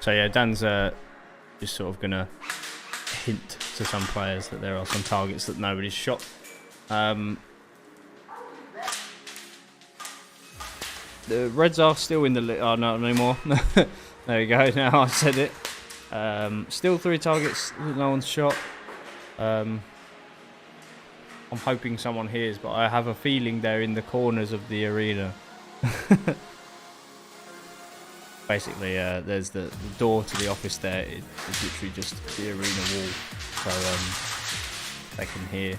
[SPEAKER 1] So yeah, Dan's just sort of gonna hint to some players that there are some targets that nobody's shot. The Reds are still in the lead. Oh, no, no more. There you go. Now I said it. Still 3 targets that no one's shot. I'm hoping someone hears, but I have a feeling they're in the corners of the arena. Basically, there's the door to the office there. It's literally just the arena wall, so they can hear.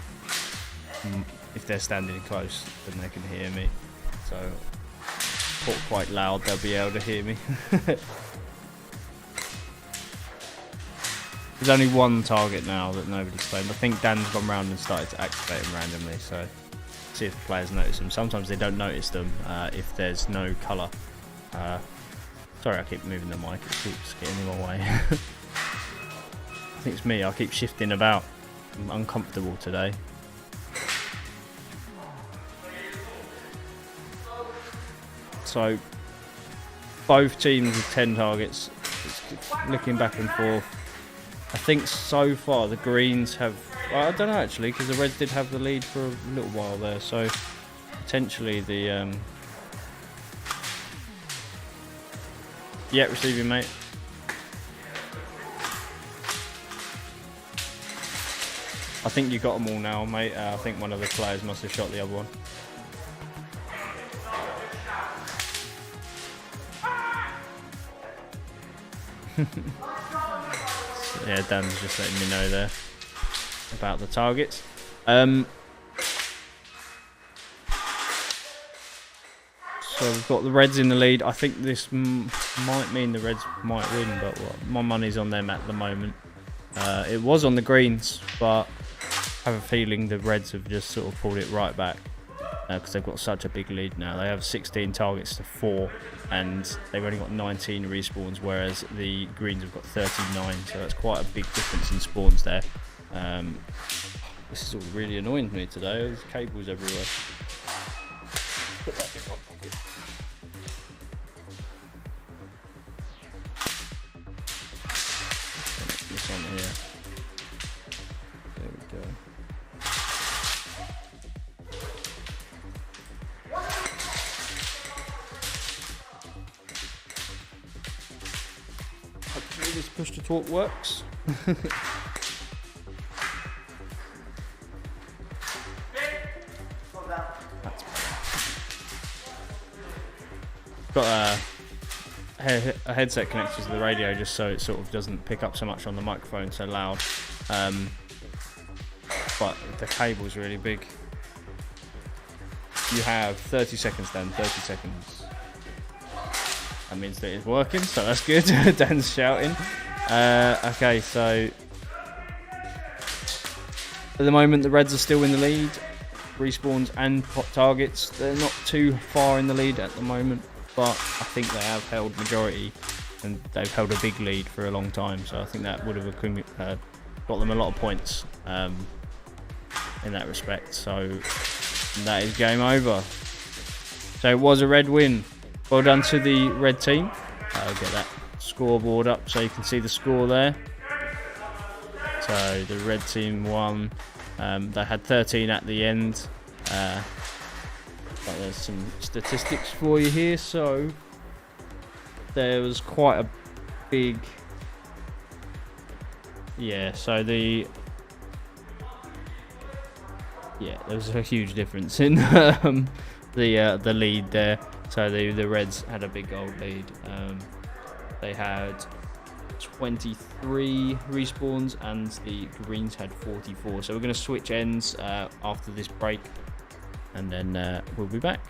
[SPEAKER 1] If they're standing close, then they can hear me. So, talk quite loud, they'll be able to hear me. There's only 1 target now that nobody's claimed. I think Dan's gone round and started to activate them randomly, so see if the players notice them. Sometimes they don't notice them if there's no colour. Sorry, I keep moving the mic, it keeps getting in my way. I think it's me, I keep shifting about. I'm uncomfortable today. So, both teams with 10 targets. It's looking back and forth. I think so far the Greens have... Well, I don't know actually, because the Reds did have the lead for a little while there. So, potentially the... Yeah, receiving, mate. I think you got them all now, mate. I think one of the players must have shot the other one. So, yeah, Dan's just letting me know there about the targets. So we've got the Reds in the lead. I think this might mean the Reds might win, but my money's on them at the moment. It was on the Greens, but I have a feeling the Reds have just sort of pulled it right back because they've got such a big lead now. They have 16 targets to 4, and they've only got 19 respawns, whereas the Greens have got 39, so that's quite a big difference in spawns there. This is all really annoying me today. There's cables everywhere. Put that in my pocket. This on here. There we go. Hopefully this push to talk works. Got a headset connected to the radio just so it sort of doesn't pick up so much on the microphone so loud. But the cable's really big. You have 30 seconds then, 30 seconds. That means that it's working, so that's good. Dan's shouting. Okay, so at the moment the Reds are still in the lead. Respawns and pop targets, they're not too far in the lead at the moment, but I think they have held majority and they've held a big lead for a long time, so I think that would have got them a lot of points in that respect. So that is game over. So it was a red win. Well done to the red team. I'll get that scoreboard up so you can see the score there. So the red team won. They had 13 at the end. But there's some statistics for you here. So there was quite a big... Yeah, so there was a huge difference in the lead there. So the Reds had a big gold lead. They had 23 respawns and the Greens had 44. So we're going to switch ends after this break, and then we'll be back.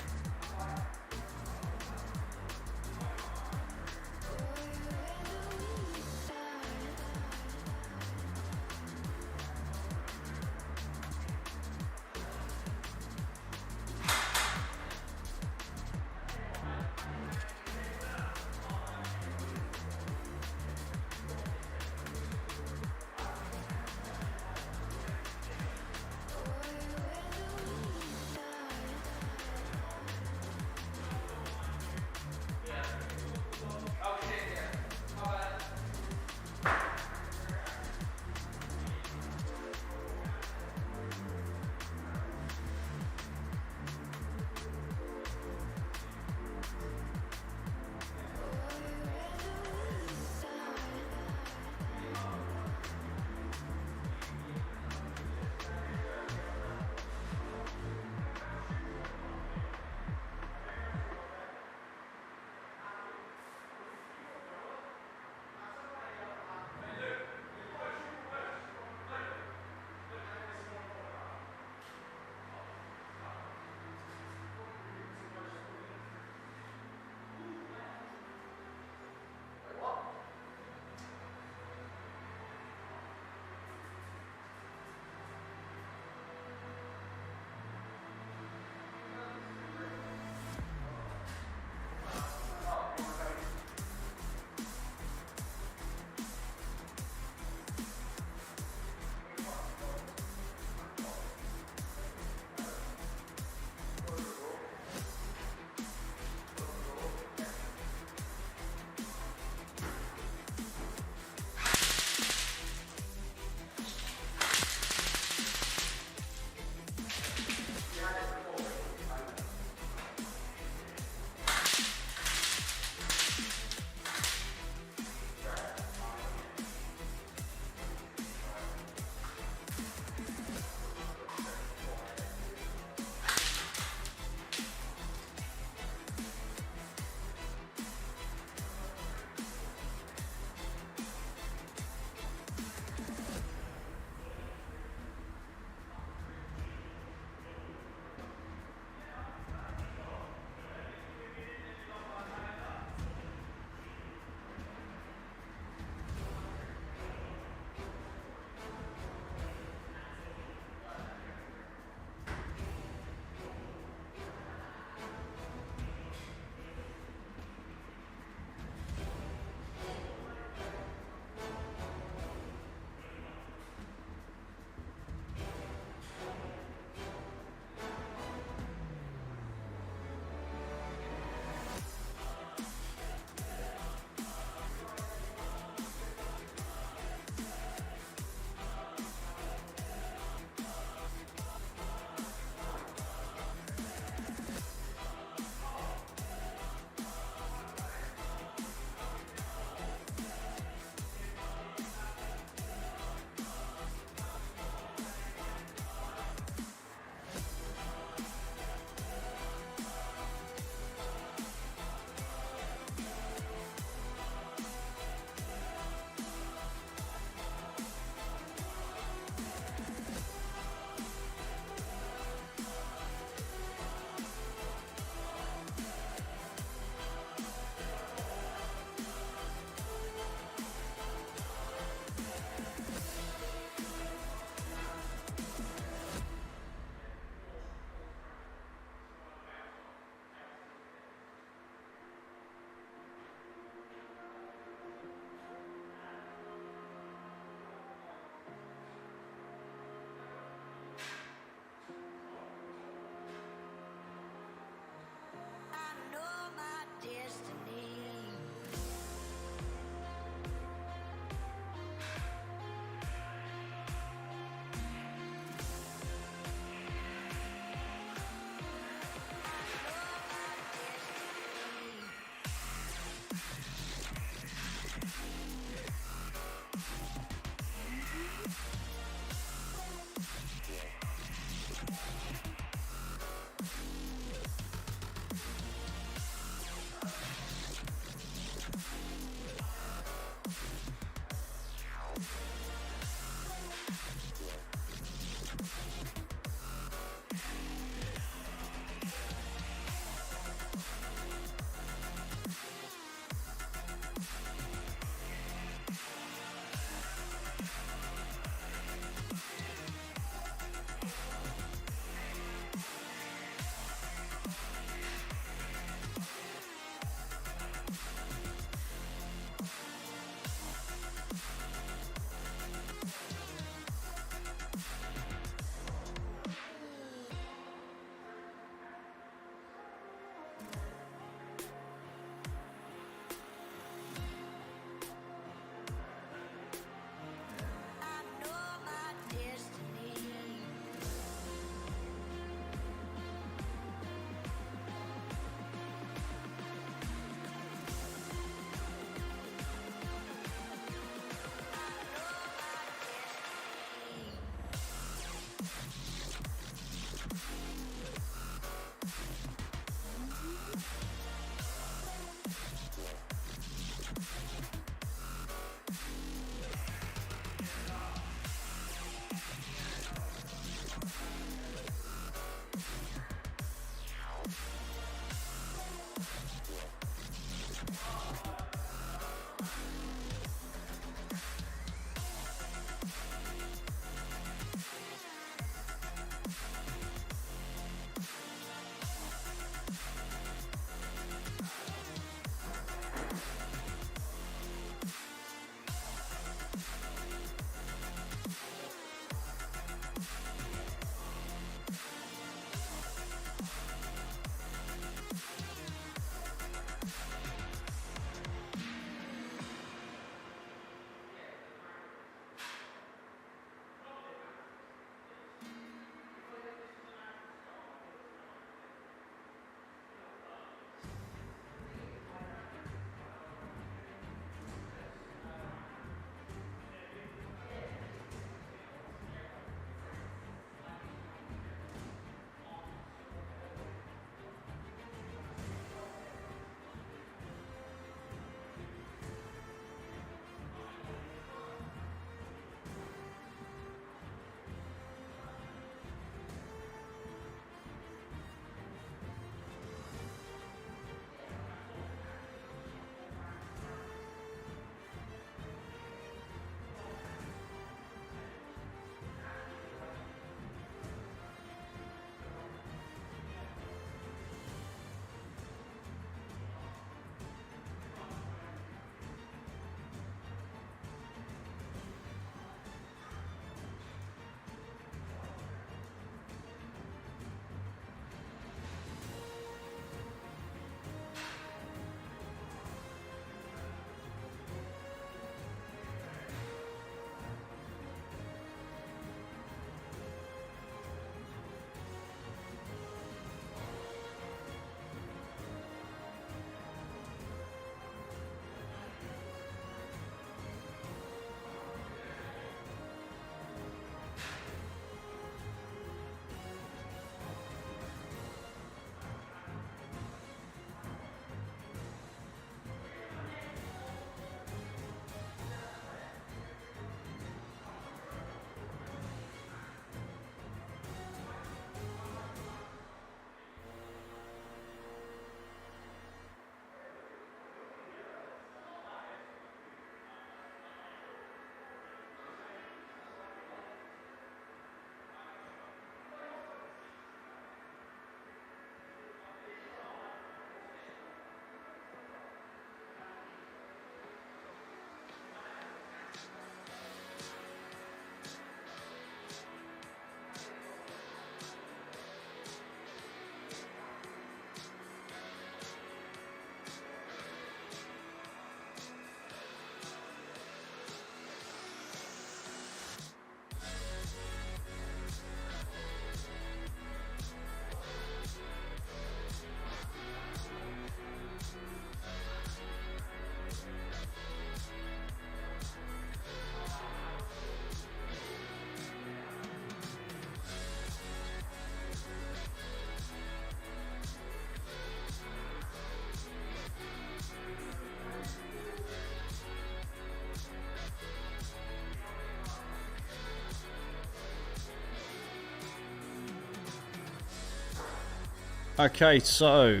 [SPEAKER 1] Okay, so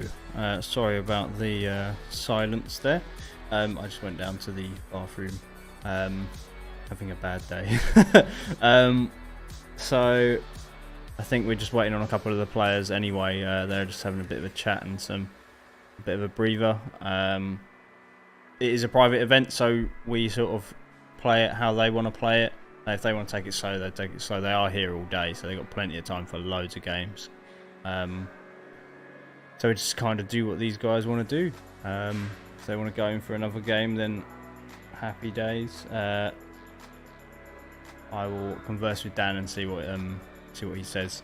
[SPEAKER 1] sorry about the silence there. I just went down to the bathroom, having a bad day. So I think we're just waiting on a couple of the players anyway. They're just having a bit of a chat and a bit of a breather. It is a private event, so we sort of play it how they want to play it. If they want to take it slow, they take it slow. They are here all day, so they've got plenty of time for loads of games. So we just kind of do what these guys want to do. If they want to go in for another game, then happy days. I will converse with Dan and see what he says.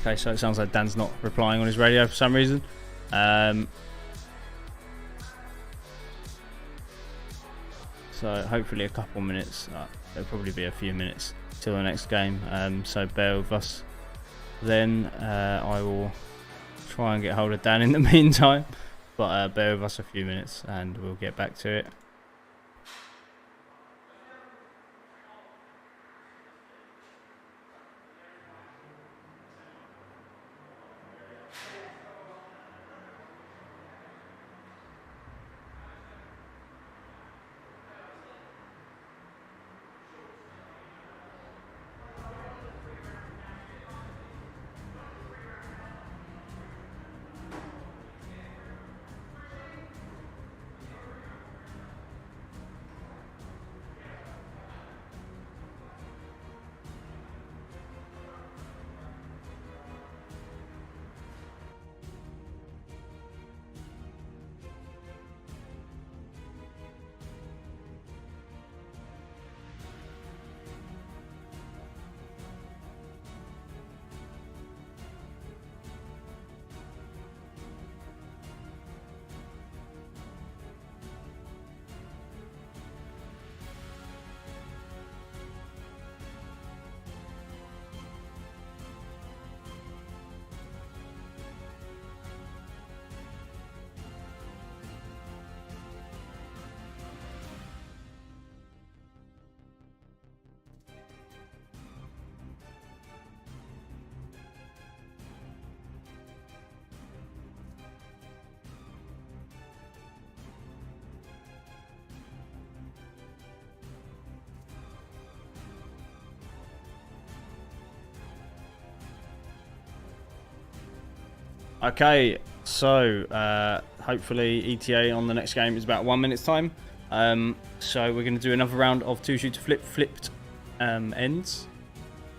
[SPEAKER 1] Okay, so it sounds like Dan's not replying on his radio for some reason. So hopefully a couple minutes. There'll probably be a few minutes till the next game. So bear with us. Then I will try and get hold of Dan in the meantime. But bear with us a few minutes and we'll get back to it. Okay, so hopefully ETA on the next game is about 1 minute's time. So we're going to do another round of two-shooter flipped ends.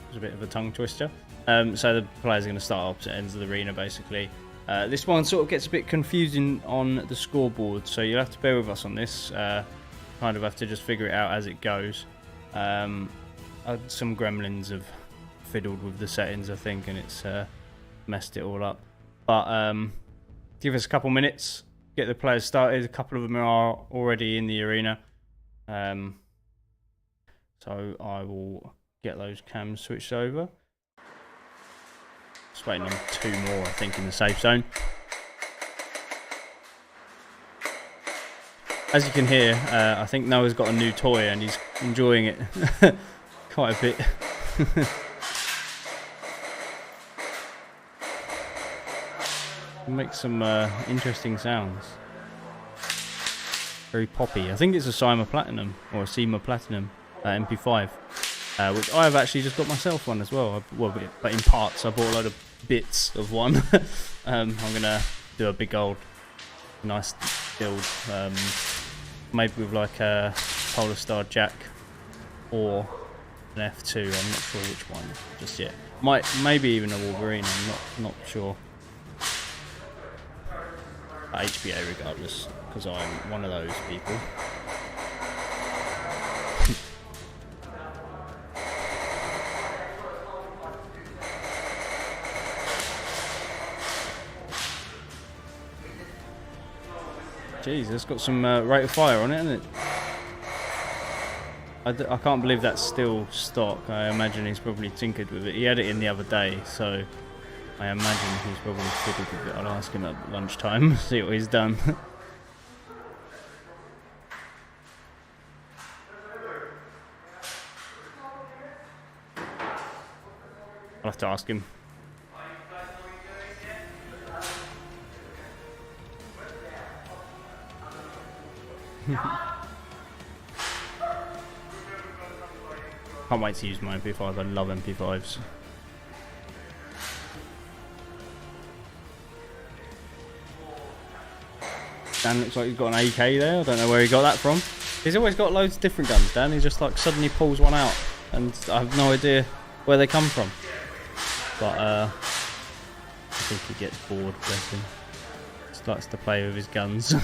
[SPEAKER 1] It's a bit of a tongue twister. So the players are going to start opposite ends of the arena, basically. This one sort of gets a bit confusing on the scoreboard, so you'll have to bear with us on this. Kind of have to just figure it out as it goes. Some gremlins have fiddled with the settings, I think, and it's messed it all up. But give us a couple minutes, get the players started. A couple of them are already in the arena. So I will get those cams switched over. Just waiting on 2 more, I think, in the safe zone. As you can hear, I think Noah's got a new toy and he's enjoying it quite a bit. Makes some interesting sounds. Very poppy. I think it's a Cyma Platinum or a Cyma Platinum MP5, which I have actually just got myself one as well. But in parts. I bought a load of bits of one. I'm gonna do a big old, nice build maybe with like a Polar Star Jack or an F2. I'm not sure which one just yet. Maybe even a Wolverine. I'm not sure. HBA regardless, because I'm one of those people. Jeez, it's got some rate of fire on it, hasn't it? I can't believe that's still stock. I imagine he's probably tinkered with it. He had it in the other day, so I imagine he's probably fiddled with it. I'll ask him at lunchtime, see what he's done. I'll have to ask him. Can't wait to use my MP5. I love MP5s. Dan looks like he's got an AK there. I don't know where he got that from. He's always got loads of different guns, Dan. He just like suddenly pulls one out, and I have no idea where they come from. But I think he gets bored, bless him. Starts to play with his guns.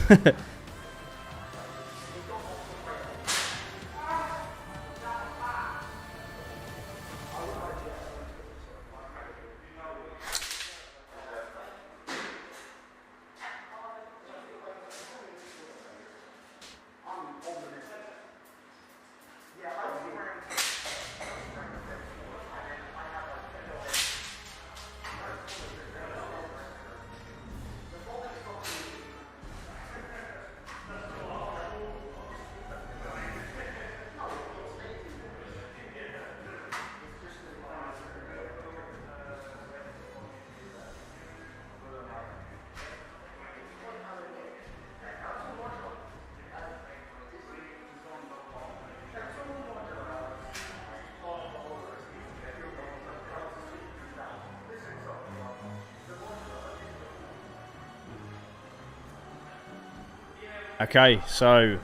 [SPEAKER 1] Okay, so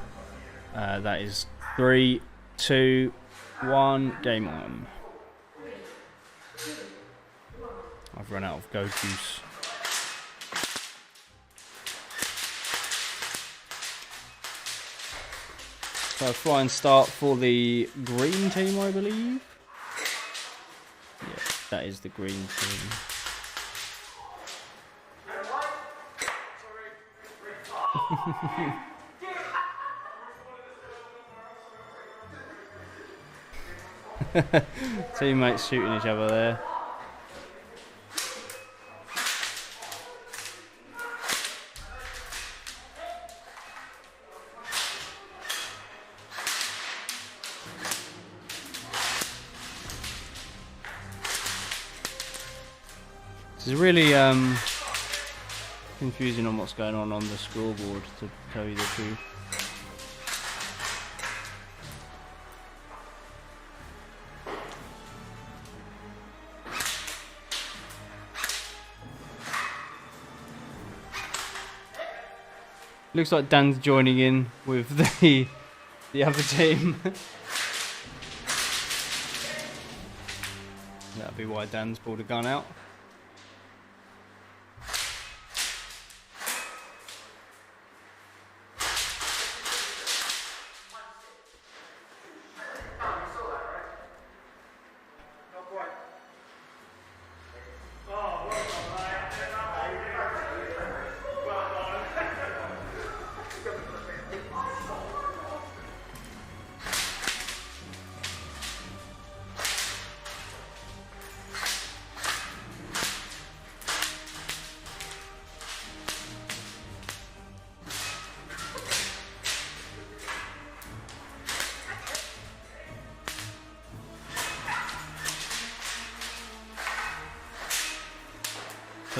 [SPEAKER 1] that is 3, 2, 1, game on. I've run out of go juice. So flying start for the green team, I believe. Yeah, that is the green team. Teammates shooting each other there. This is really confusing on what's going on the scoreboard, to tell you the truth. Looks like Dan's joining in with the other team. That'll be why Dan's pulled a gun out.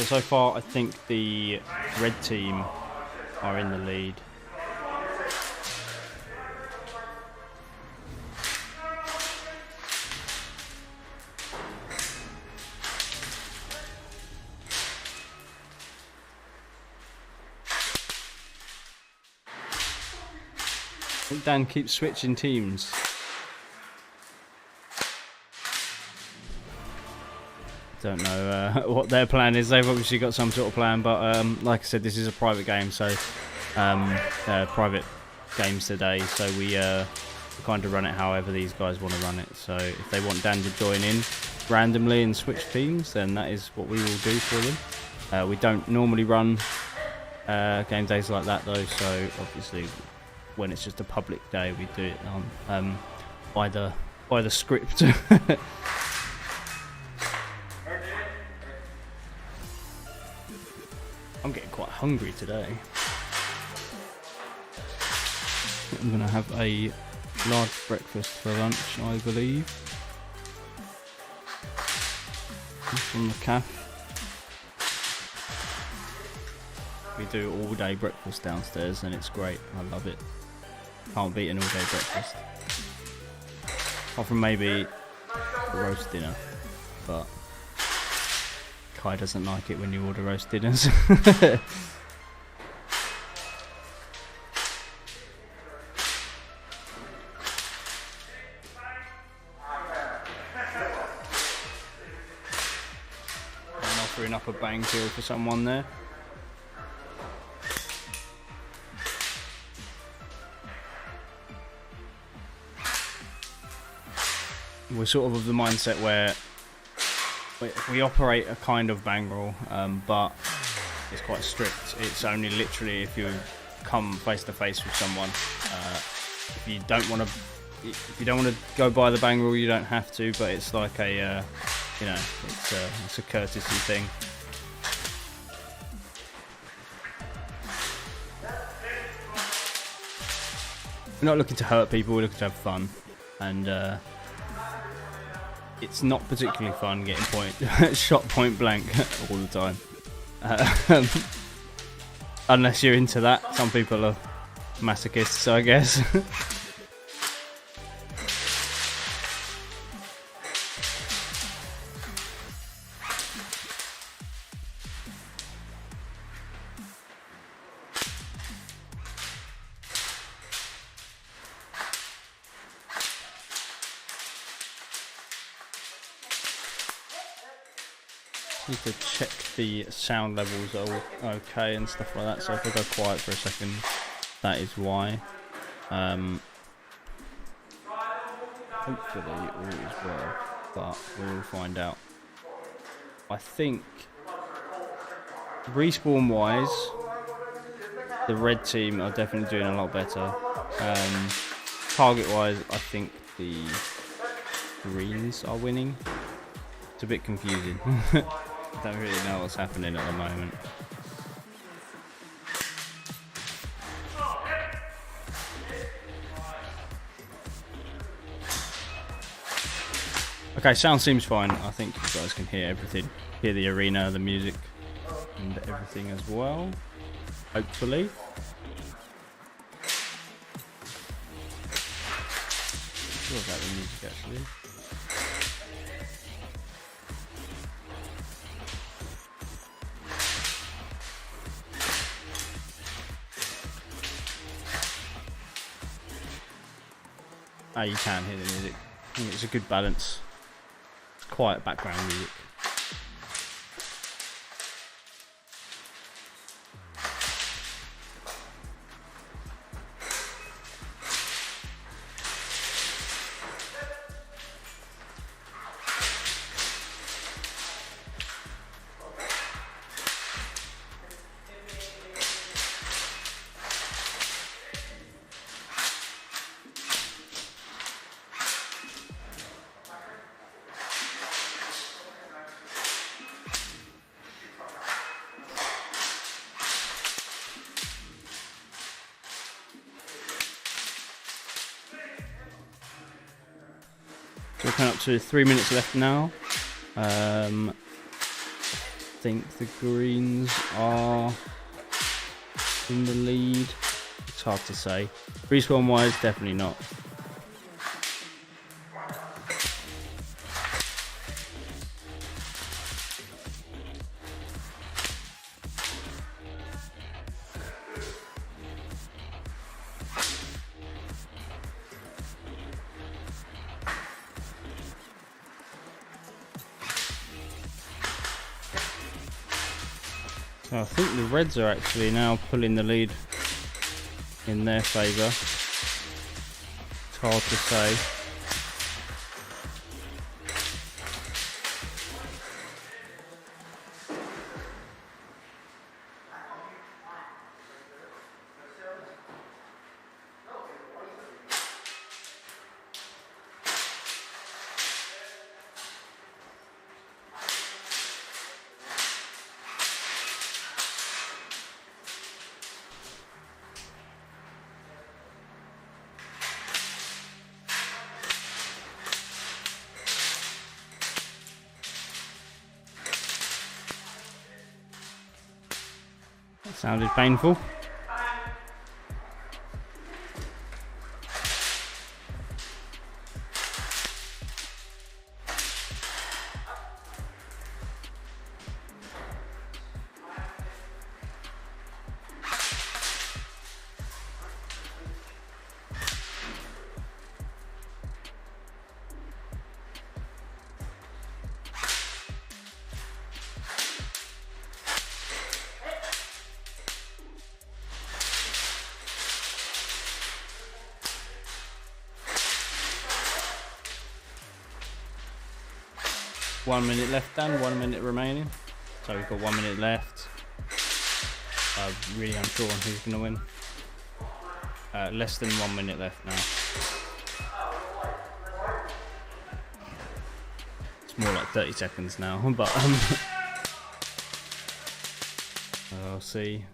[SPEAKER 1] So far, I think the red team are in the lead. Dan keeps switching teams. Don't know what their plan is. They've obviously got some sort of plan, but like I said, this is a private game, so private games today. So we kind of run it however these guys want to run it. So if they want Dan to join in randomly and switch teams, then that is what we will do for them. We don't normally run game days like that though. So obviously, when it's just a public day, we do it by the script. I'm getting quite hungry today. I'm going to have a large breakfast for lunch, I believe. From the cafe. We do all day breakfast downstairs and it's great. I love it. Can't beat an all day breakfast. Apart from maybe a roast dinner. But Kai doesn't like it when you order roast dinners. I'm offering up a bang kill for someone there. We're sort of the mindset where we operate a kind of bang roll, but it's quite strict. It's only literally if you come face to face with someone. If you don't want to go by the bang rule, you don't have to. But it's like a, it's a courtesy thing. We're not looking to hurt people. We're looking to have fun, and it's not particularly fun getting shot point blank all the time. Unless you're into that. Some people are masochists, I guess. Need to check the sound levels are all okay and stuff like that. So if I go quiet for a second, that is why. Hopefully all is well, but we'll find out. I think respawn wise, the red team are definitely doing a lot better. Target wise, I think the greens are winning. It's a bit confusing. I don't really know what's happening at the moment. Okay, sound seems fine. I think you guys can hear everything. Hear the arena, the music, and everything as well. Hopefully. What about the music actually? Oh, you can hear the music. I think it's a good balance. It's quiet background music. So we're coming up to 3 minutes left now. I think the greens are in the lead. It's hard to say. Respawn wise, definitely not. So I think the Reds are actually now pulling the lead in their favour. It's hard to say. That sounded painful. One minute left, Dan. 1 minute remaining. So we've got 1 minute left. I'm really unsure on who's going to win. Less than 1 minute left now. It's more like 30 seconds now, but I'll see.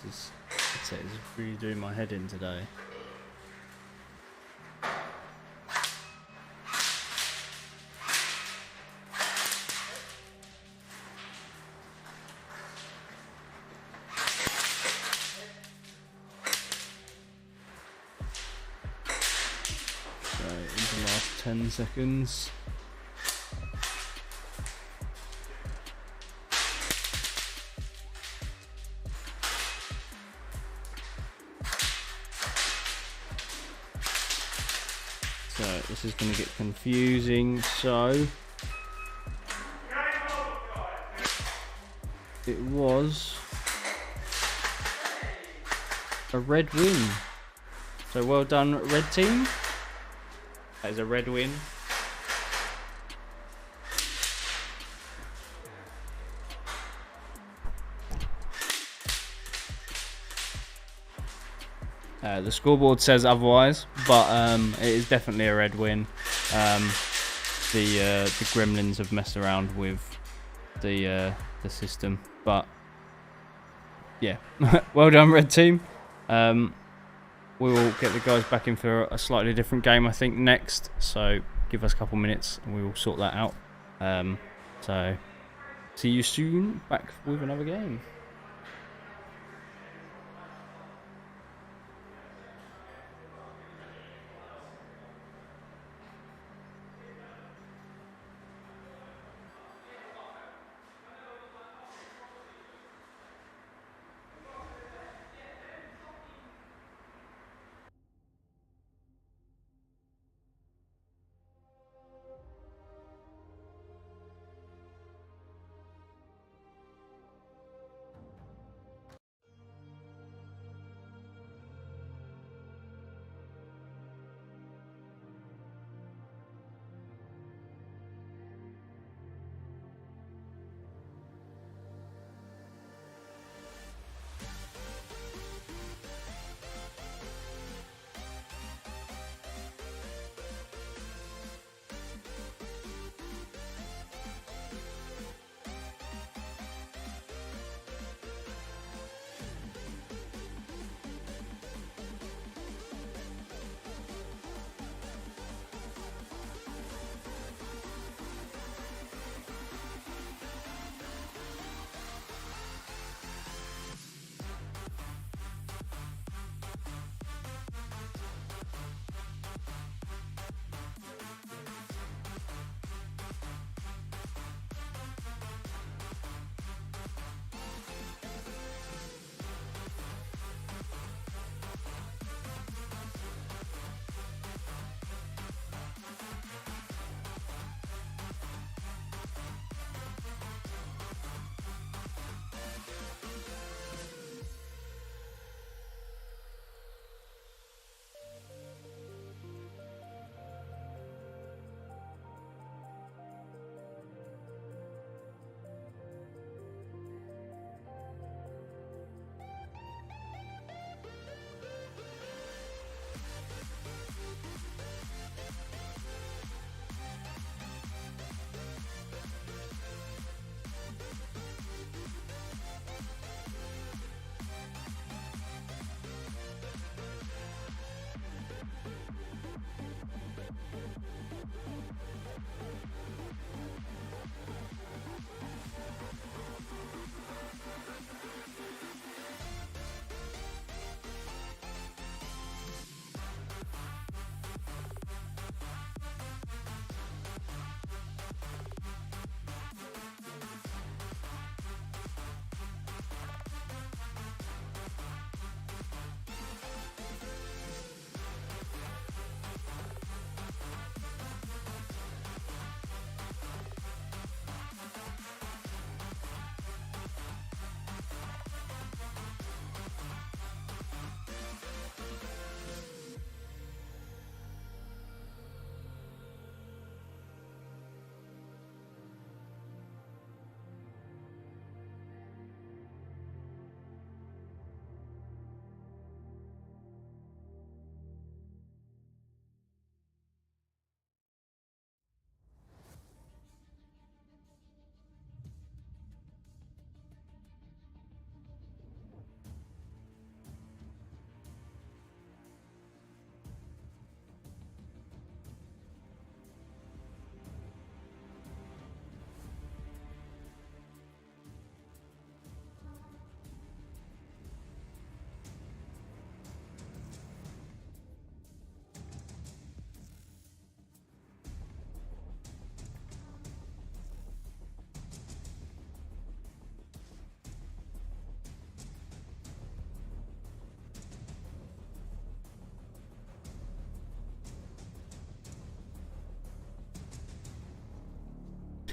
[SPEAKER 1] This is really doing my head in today. So in the last 10 seconds. So this is going to get confusing. So it was a red win. So well done, red team. That is a red win. The scoreboard says otherwise, but it is definitely a red win. The Gremlins have messed around with the system, but yeah, well done, red team. We will get the guys back in for a slightly different game, I think, next. So give us a couple minutes and we will sort that out. So see you soon, back with another game.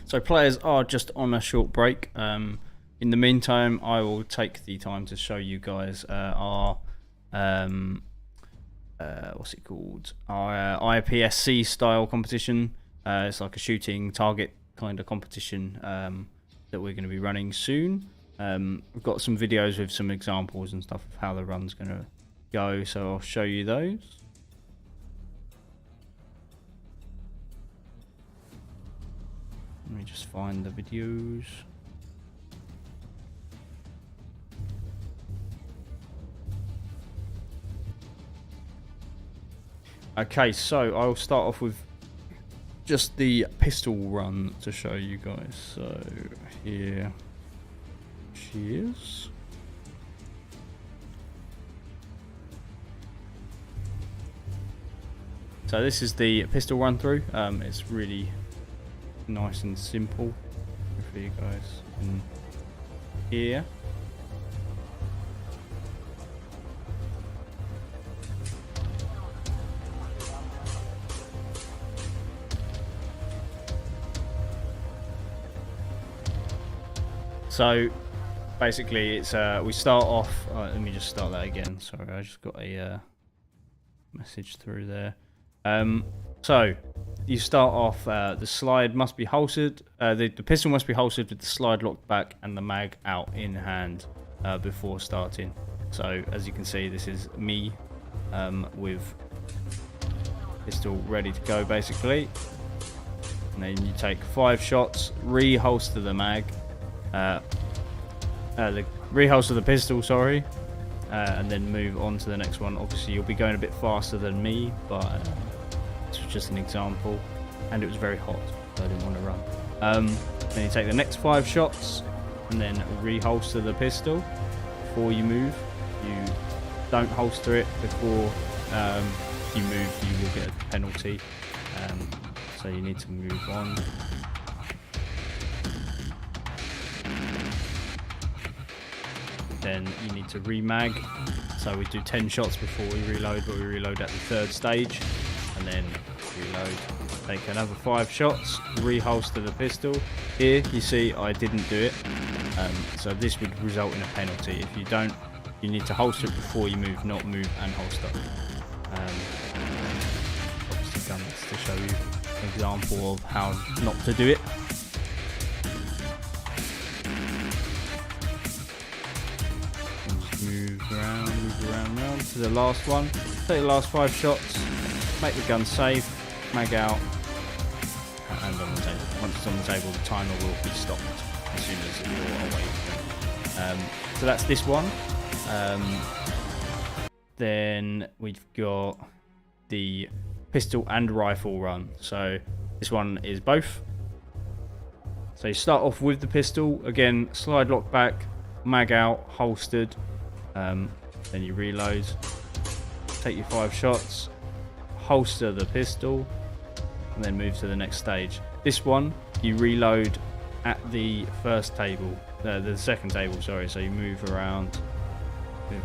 [SPEAKER 1] So players are just on a short break. In the meantime, I will take the time to show you guys our what's it called? Our IPSC style competition. It's like a shooting target kind of competition that we're going to be running soon. We've got some videos with some examples and stuff of how the run's going to go, so I'll show you those. Let me just find the videos. Okay, so I'll start off with just the pistol run to show you guys. So here she is. So this is the pistol run through. It's really nice and simple for you guys in here. So basically it's we start off let me just start that again. Sorry, I just got a message through there. So you start off, the slide must be holstered, the pistol must be holstered with the slide locked back and the mag out in hand before starting. So as you can see, this is me with pistol ready to go basically. And then you take 5 shots, reholster the mag, reholster the pistol, sorry, and then move on to the next one. Obviously you'll be going a bit faster than me, but this was just an example, and it was very hot, so I didn't want to run. Then you take the next 5 shots and then reholster the pistol before you move. You don't holster it before you move, you will get a penalty, so you need to move on. Then you need to remag, so we do 10 shots before we reload, but we reload at the 3rd stage, and then reload, take another 5 shots, reholster the pistol. Here you see I didn't do it, so this would result in a penalty. If you don't, you need to holster it before you move, not move and holster. Obviously done this to show you an example of how not to do it. Move around to the last one. Take the last 5 shots, make the gun safe, mag out, and on the table. Once it's on the table, the timer will be stopped as soon as you're away. So that's this one. Then we've got the pistol and rifle run. So this one is both. So you start off with the pistol, again, slide lock back, mag out, holstered. Then you reload, take your 5 shots, holster the pistol, and then move to the next stage. This one you reload at the first table, the second table, sorry. So you move around, and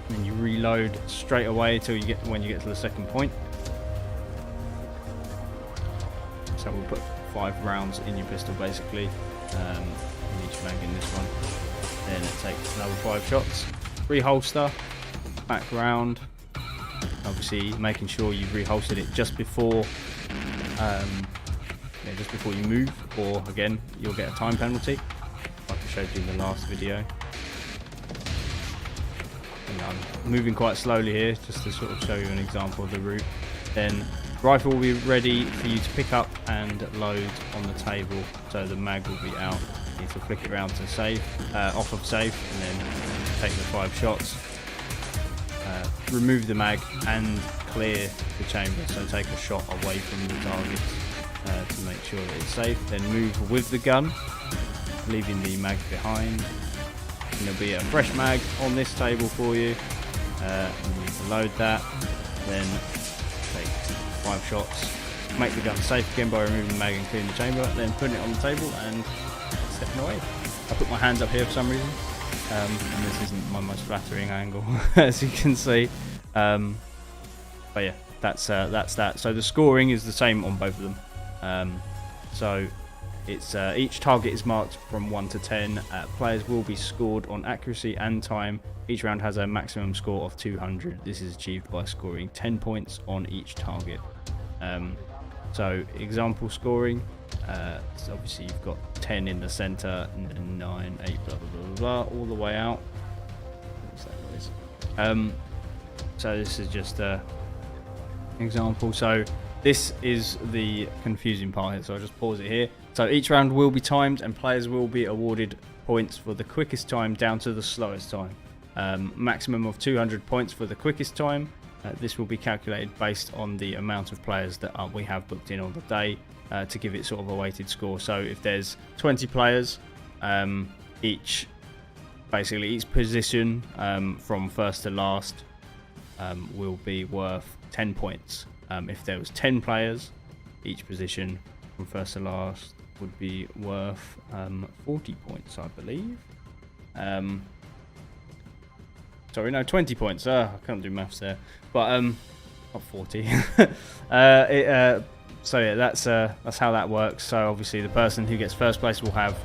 [SPEAKER 1] then you reload straight away till you get when you get to the second point. So we'll put 5 rounds in your pistol basically, in each mag in this one. Then it takes another 5 shots, reholster, back round, obviously making sure you've reholstered it just before you move, or again you'll get a time penalty like I showed you in the last video. And I'm moving quite slowly here just to sort of show you an example of the route. Then rifle will be ready for you to pick up and load on the table, so the mag will be out. You need to flick it around to safe, off of safe, and then take the 5 shots, remove the mag and clear the chamber, so take a shot away from the target to make sure that it's safe. Then move with the gun, leaving the mag behind, and there'll be a fresh mag on this table for you. You need to load that, then take 5 shots, make the gun safe again by removing the mag and clearing the chamber, then putting it on the table and stepping away. I put my hands up here for some reason, and this isn't my most flattering angle as you can see, but yeah, that's that. So the scoring is the same on both of them. So it's each target is marked from 1 to 10. Players will be scored on accuracy and time. Each round has a maximum score of 200. This is achieved by scoring 10 points on each target. So example scoring, so obviously you've got 10 in the center, and then 9, 8, blah blah blah blah, all the way out. What's that noise? So this is just a example. So this is the confusing part here, so I'll just pause it here. So each round will be timed, and players will be awarded points for the quickest time down to the slowest time. Maximum of 200 points for the quickest time. This will be calculated based on the amount of players that we have booked in on the day, to give it sort of a weighted score. So if there's 20 players, each position from first to last will be worth 10 points. If there was 10 players, each position from first to last would be worth 40 points, I believe. Sorry, no, 20 points. I can't do maths there, but not 40. So yeah, that's how that works. So obviously, the person who gets first place will have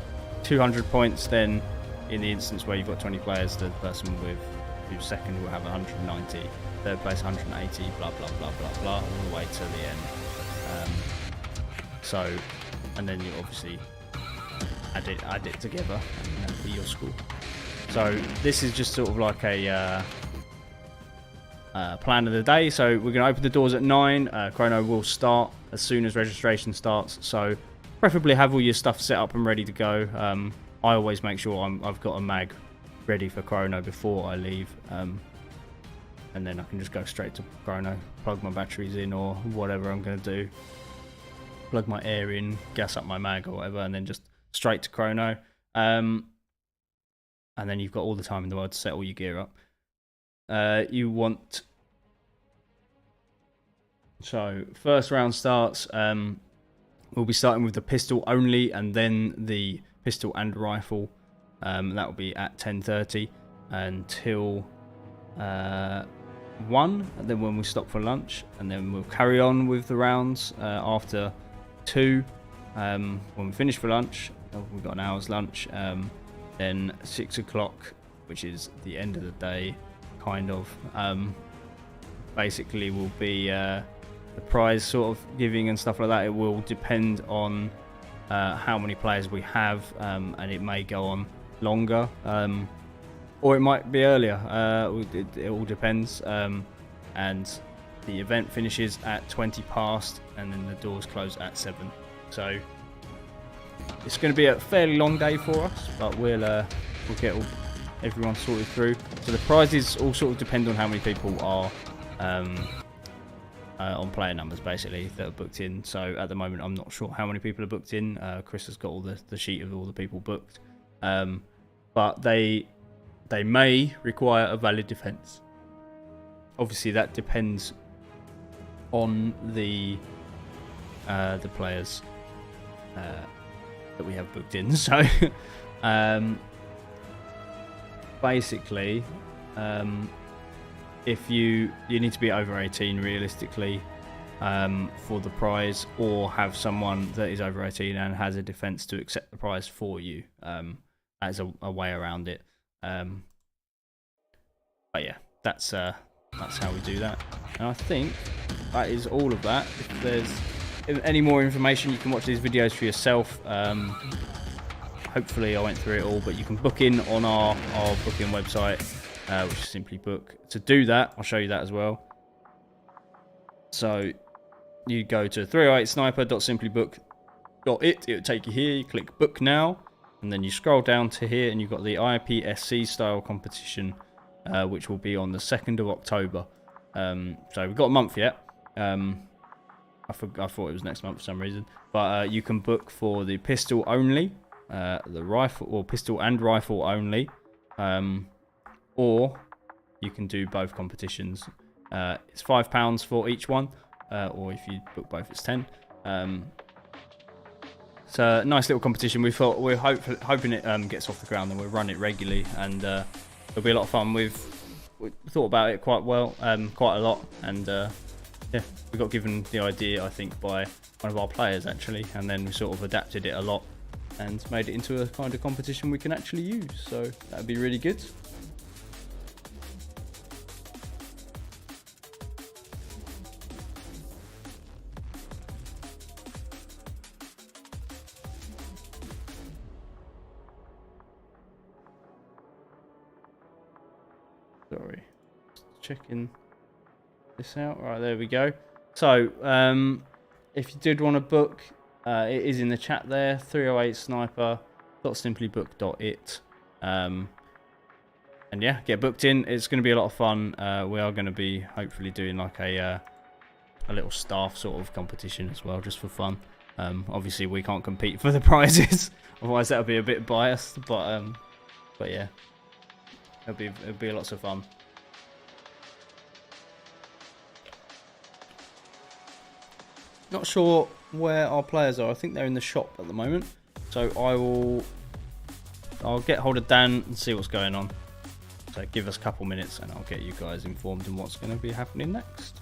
[SPEAKER 1] 200 points. Then, in the instance where you've got 20 players, the person who's second will have 190. Third place 180. Blah blah blah blah blah, all the way to the end. So, and then you obviously add it together, and that'll be your score. So this is just sort of like a plan of the day. So we're going to open the doors at 9. Chrono will start as soon as registration starts. So preferably have all your stuff set up and ready to go. I always make sure I've got a mag ready for Chrono before I leave. And then I can just go straight to Chrono, plug my batteries in or whatever I'm going to do. Plug my air in, gas up my mag or whatever, and then just straight to Chrono. And then you've got all the time in the world to set all your gear up. So first round starts. We'll be starting with the pistol only, and then the pistol and rifle. That will be at 10:30 until 1, and then when we stop for lunch, and then we'll carry on with the rounds after 2. When we finish for lunch, we've got an hour's lunch. Then 6 o'clock, which is the end of the day, kind of. Basically, will be the prize sort of giving and stuff like that. It will depend on how many players we have, and it may go on longer, or it might be earlier. It all depends. And the event finishes at 20 past, and then the doors close at 7. So it's going to be a fairly long day for us, but we'll get everyone sorted through. So the prizes all sort of depend on how many people are on player numbers, basically, that are booked in. So at the moment, I'm not sure how many people are booked in. Chris has got all the sheet of all the people booked, but they may require a valid defense. Obviously, that depends on the players that we have booked in. So basically, if you need to be over 18 realistically for the prize, or have someone that is over 18 and has a defense to accept the prize for you, as a way around it. But yeah, that's how we do that. And I think that is all of that. If there's any more information, you can watch these videos for yourself. Hopefully I went through it all, but you can book in on our booking website, which is Simply Book. To do that, I'll show you that as well. So you go to 308sniper.simplybook.it. It'll take you here. You click book now, and then you scroll down to here, and you've got the IPSC style competition, which will be on the 2nd of October. So we've got a month yet. I thought it was next month for some reason, but you can book for the pistol only, the rifle, or pistol and rifle only, or you can do both competitions. It's £5 for each one, or if you book both, it's 10. It's a nice little competition. We're hoping it gets off the ground, and we'll run it regularly, and it'll be a lot of fun. We thought about it quite a lot, and yeah, we got given the idea, I think, by one of our players actually, and then we sort of adapted it a lot and made it into a kind of competition we can actually use. So that'd be really good. Sorry, checking this out. Right, there we go. So, if you did want to book, it is in the chat there. 308sniper.simplybook.it. And yeah, get booked in. It's going to be a lot of fun. We are going to be hopefully doing like a little staff sort of competition as well, just for fun. Obviously, we can't compete for the prizes, otherwise that would be a bit biased. But yeah, it'll be lots of fun. Not sure where our players are. I think they're in the shop at the moment. So I'll get hold of Dan and see what's going on. So give us a couple minutes and I'll get you guys informed on what's going to be happening next.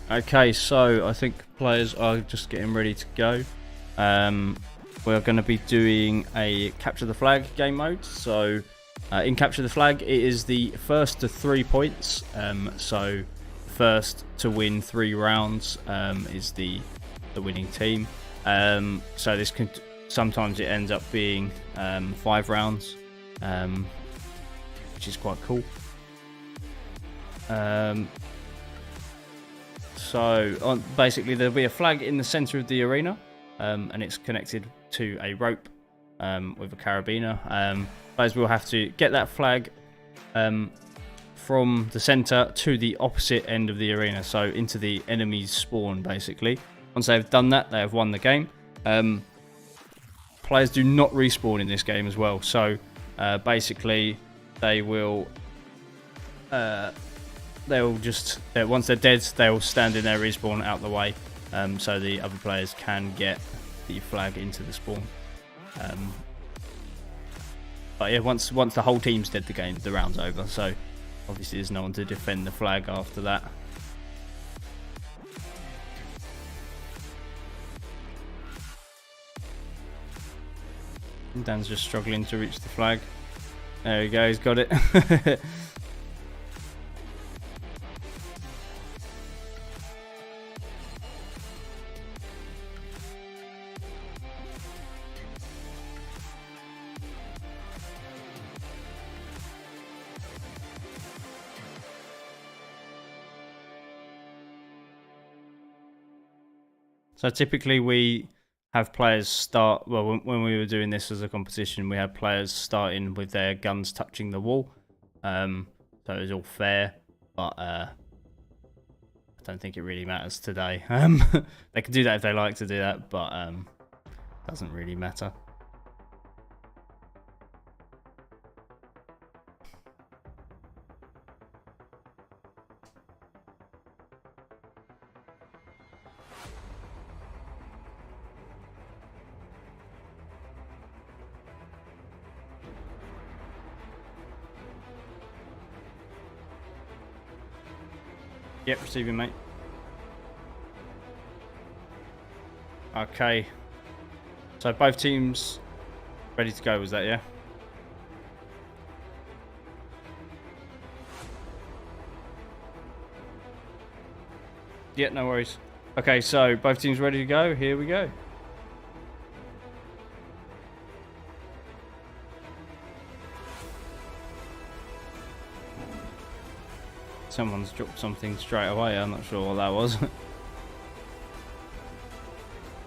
[SPEAKER 1] Okay, so I think players are just getting ready to go. We're going to be doing a capture the flag game mode. So in capture the flag, it is the first to 3 points. So first to win 3 rounds is the winning team. So this can sometimes it ends up being 5 rounds, which is quite cool. So basically there'll be a flag in the center of the arena, and it's connected to a rope with a carabiner. Players will have to get that flag from the center to the opposite end of the arena, so into the enemy's spawn basically. Once they've done that, they have won the game. Players do not respawn in this game as well, so basically they will they'll just once they're dead, they'll stand in their respawn out the way, so the other players can get the flag into the spawn. But yeah, once the whole team's dead, the round's over. So obviously there's no one to defend the flag after that. Dan's just struggling to reach the flag. There we go, he's got it. So typically we have players start, well, when we were doing this as a competition, we had players starting with their guns touching the wall. So it was all fair, but I don't think it really matters today. They can do that if they like to do that, but doesn't really matter. Yep, receiving, mate. Okay. So both teams ready to go, was that, yeah? Yeah, no worries. Okay, so both teams ready to go. Here we go. Someone's dropped something straight away. I'm not sure what that was.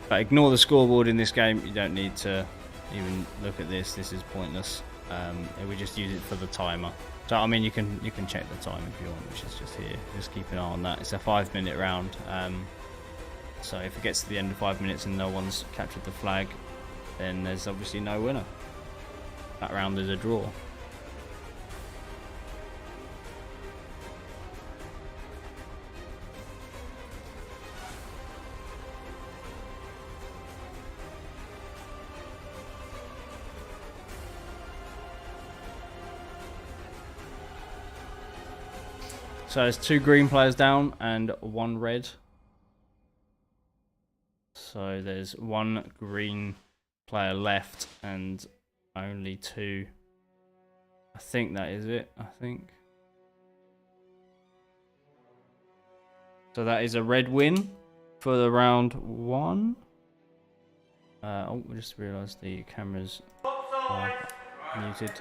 [SPEAKER 1] But ignore the scoreboard in this game. You don't need to even look at this. This is pointless. We just use it for the timer. So I mean, you can check the time if you want, which is just here. Just keep an eye on that. It's a 5-minute round. So if it gets to the end of 5 minutes and no one's captured the flag, then there's obviously no winner. That round is a draw. So there's 2 green players down and 1 red. So there's 1 green player left and only 2. I think that is it, I think. So that is a red win for the round 1. Oh, I just realised the cameras are muted.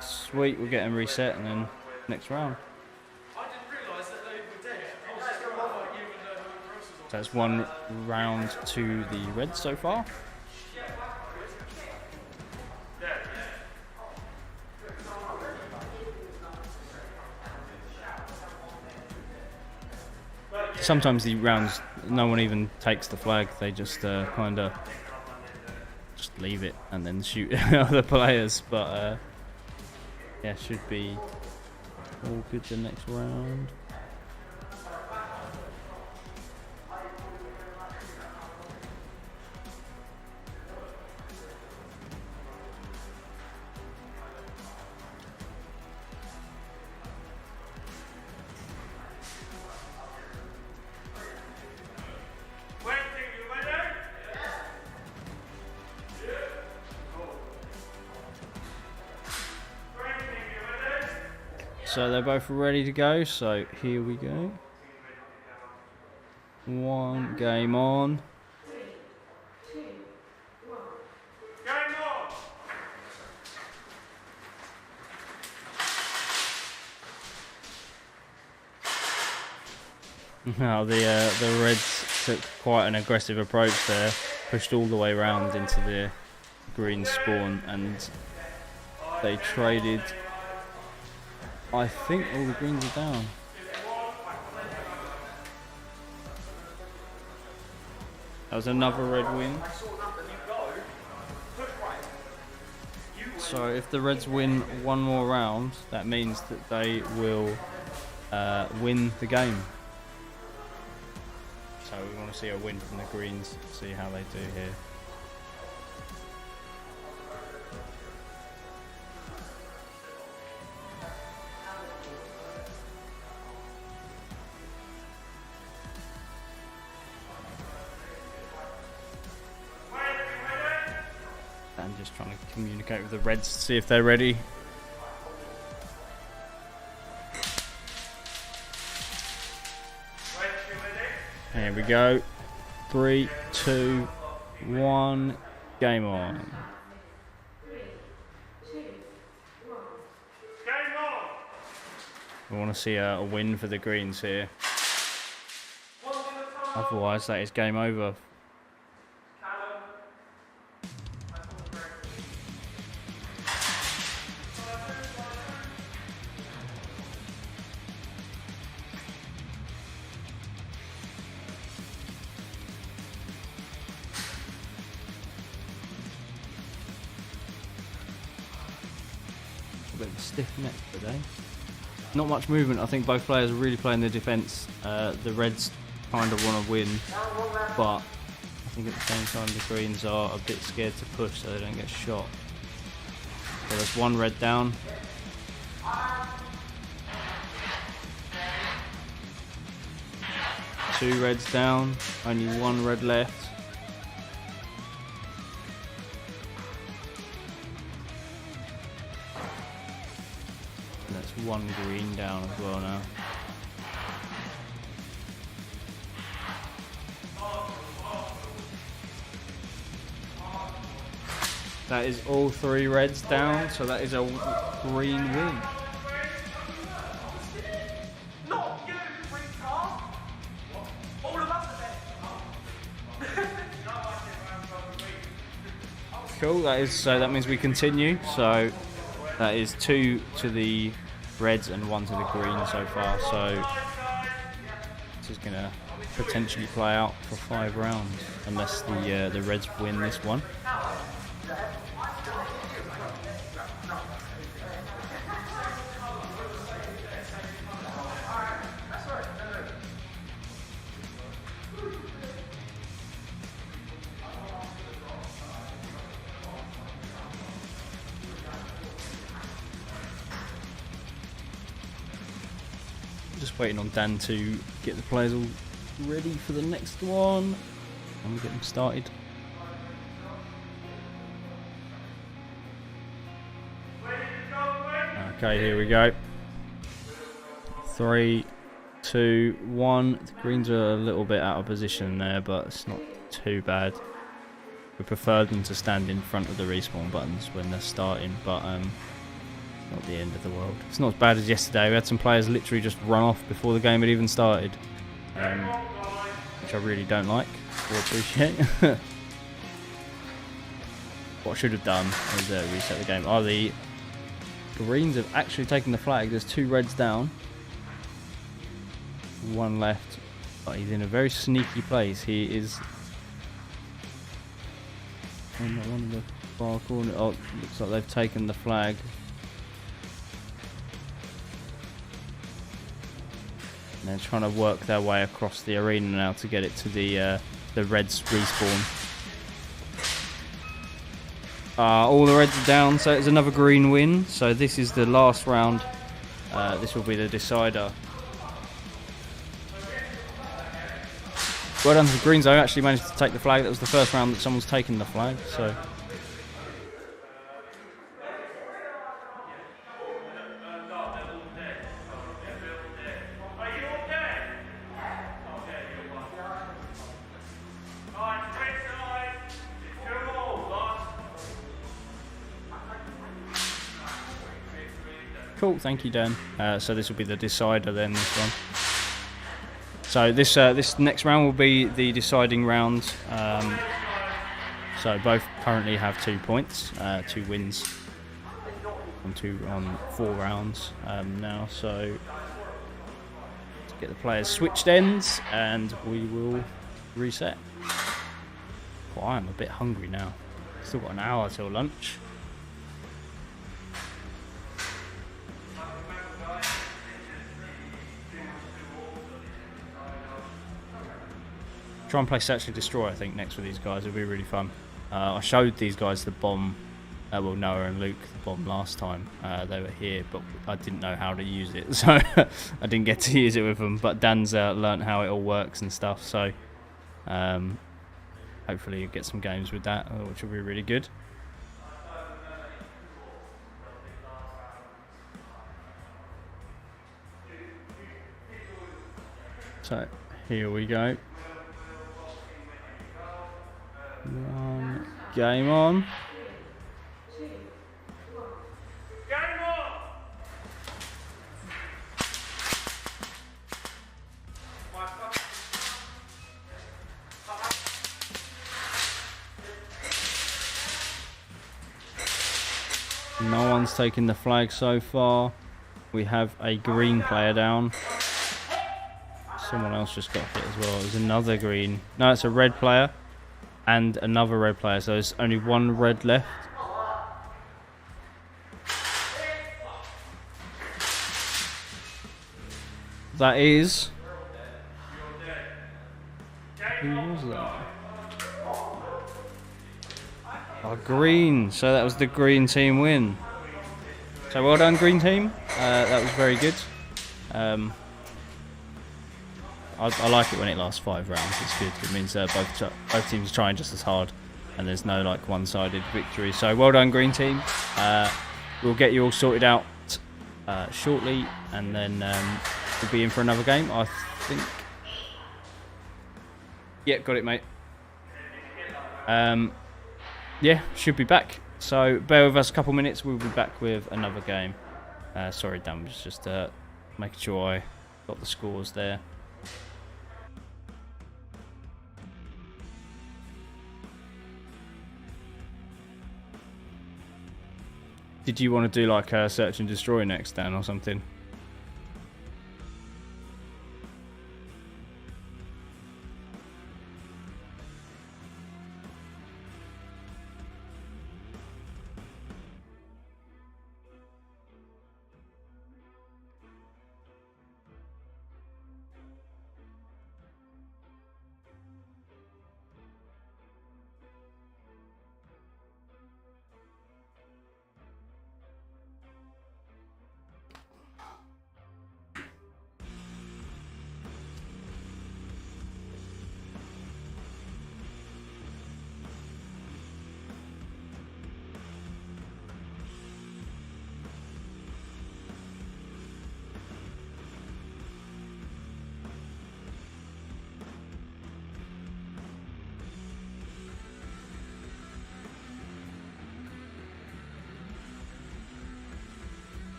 [SPEAKER 1] Sweet, we'll get them reset and then next round. So that's 1 round to the red so far. Sometimes the rounds, no one even takes the flag, they just kind of just leave it and then shoot other players, but yeah, should be all good the next round. so they're both ready to go. So here we go. One game on. Now the Reds took quite an aggressive approach there, pushed all the way around into the green spawn, and they traded. I think all the greens are down. That was another red win. So if the Reds win one more round, that means that they will win the game. So we want to see a win from the greens, see how they do here. And just trying to communicate with the Reds to see if they're ready. Here we go. 3, 2, 1, game on.
[SPEAKER 3] Game on!
[SPEAKER 1] We want to see a win for the greens here. Otherwise, that is game over. A bit of a stiff neck today. Not much movement. I think both players are really playing their defence. The Reds kind of want to win, but I think at the same time the Greens are a bit scared to push so they don't get shot. So there's one red down. Two reds down. Only one red left. One green down as well now. That is all three reds down, so that is a green win.
[SPEAKER 3] Not you, retard! All of us are there.
[SPEAKER 1] Cool, that is, so that means we continue. So that is 2 to the Reds and 1 to the Greens so far. So this is gonna potentially play out for 5 rounds unless the Reds win this one. Just waiting on Dan to get the players all ready for the next one and we get them started. Okay, here we go. 3, 2, 1. The Greens are a little bit out of position there, but it's not too bad. We prefer them to stand in front of the respawn buttons when they're starting, but not the end of the world. It's not as bad as yesterday. We had some players literally just run off before the game had even started, which I really don't like or appreciate. What I should have done is reset the game. Oh, the Greens have actually taken the flag. There's 2 reds down, 1 left, but he's in a very sneaky place. He is on one of the far corner. Oh, looks like they've taken the flag. And they're trying to work their way across the arena now to get it to the Reds respawn. All the Reds are down, so it's another green win. So this is the last round. This will be the decider. Well done to the Greens, though. Actually managed to take the flag. That was the first round that someone's taken the flag. So. Cool, thank you, Dan. So this will be the decider then, this one. So this next round will be the deciding round. So both currently have 2 points, 2 wins on 4 rounds now. So let's get the players switched ends and we will reset. Well, I am a bit hungry now. Still got an hour till lunch. Try and play Search and Destroy, I think, next with these guys. It'll be really fun. I showed these guys the bomb, well, Noah and Luke, the bomb last time they were here, but I didn't know how to use it, so I didn't get to use it with them. But Dan's learnt how it all works and stuff, so hopefully you'll get some games with that, which will be really good. So, here we go. One game on.
[SPEAKER 3] Game on!
[SPEAKER 1] No one's taken the flag so far. We have a green player down. Someone else just got hit as well. There's another green. No, it's a red player and another red player. So there's only one red left. That is... Who was that? Oh, green. So that was the green team win. So well done, green team. That was very good. I like it when it lasts 5 rounds. It's good. It means both teams are trying just as hard, and there's no like one-sided victory. So well done, green team. We'll get you all sorted out shortly, and then we'll be in for another game, I think. Yeah, got it, mate. Yeah, should be back. So bear with us a couple minutes. We'll be back with another game. Sorry, Dan, was just making sure I got the scores there. Did you want to do like a search and destroy next, Dan, or something?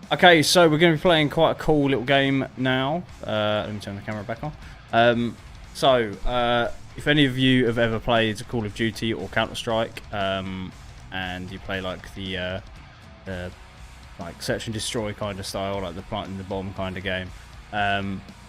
[SPEAKER 1] Okay, so we're going to be playing quite a cool little game now. Let me turn the camera back on. If any of you have ever played Call of Duty or Counter-Strike, and you play like the like search and destroy kind of style, like the planting the bomb kind of game,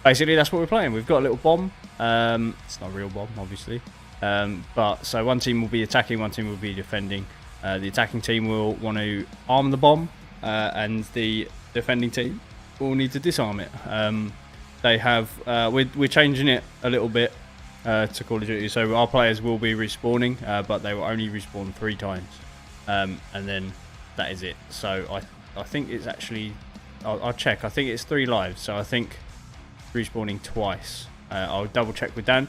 [SPEAKER 1] basically that's what we're playing. We've got a little bomb. It's not a real bomb, obviously. But so one team will be attacking, one team will be defending. The attacking team will want to arm the bomb. And the defending team will need to disarm it. They have we're changing it a little bit to Call of Duty, so our players will be respawning, but they will only respawn 3 times, and then that is it. So I think it's actually I'll check. I think it's 3 lives, so I think respawning twice. I'll double check with Dan.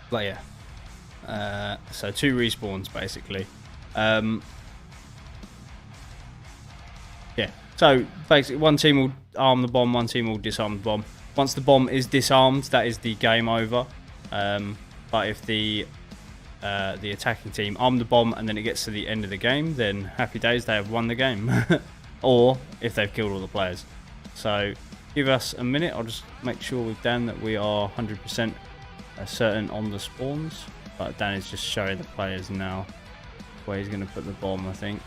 [SPEAKER 1] But yeah, so 2 respawns basically. Yeah, so basically one team will arm the bomb, one team will disarm the bomb. Once the bomb is disarmed, that is the game over. But if the attacking team arm the bomb and then it gets to the end of the game, then happy days, they have won the game. Or if they've killed all the players. So give us a minute, I'll just make sure with Dan that we are 100% certain on the spawns. But Dan is just showing the players now where he's going to put the bomb, I think.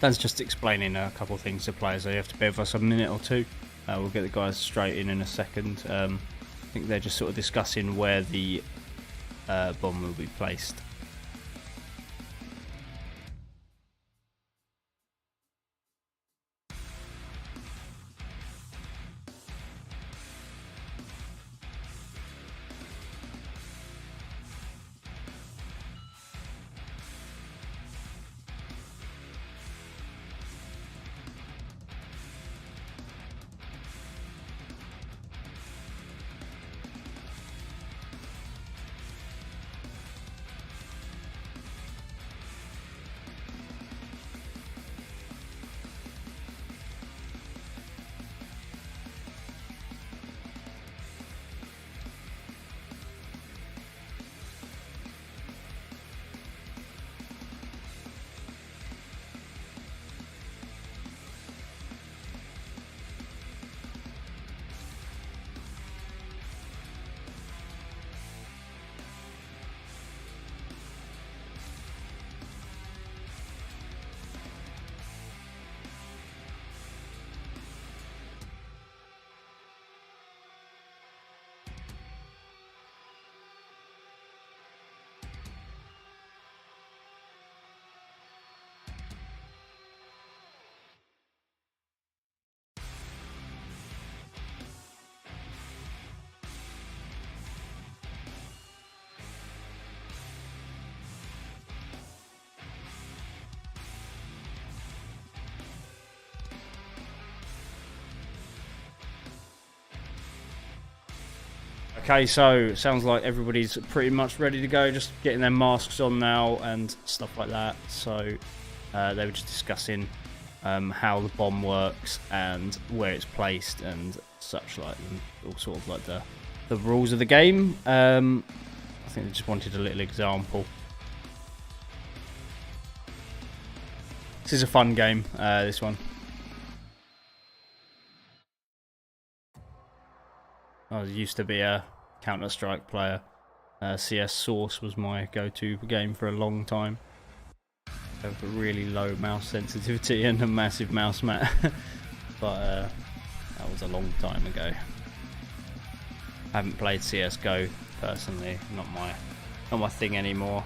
[SPEAKER 1] Dan's just explaining a couple of things to players, so you have to bear with us a minute or two. We'll get the guys straight in a second. I think they're just sort of discussing where the bomb will be placed. Okay, so sounds like everybody's pretty much ready to go, just getting their masks on now and stuff like that. So they were just discussing how the bomb works and where it's placed and such like, and all sort of like the rules of the game. I think they just wanted a little example. This is a fun game, this one. I used to be a Counter-Strike player. CS Source was my go-to game for a long time. Have a really low mouse sensitivity and a massive mouse mat. But that was a long time ago. I haven't played CSGO personally, not my thing anymore.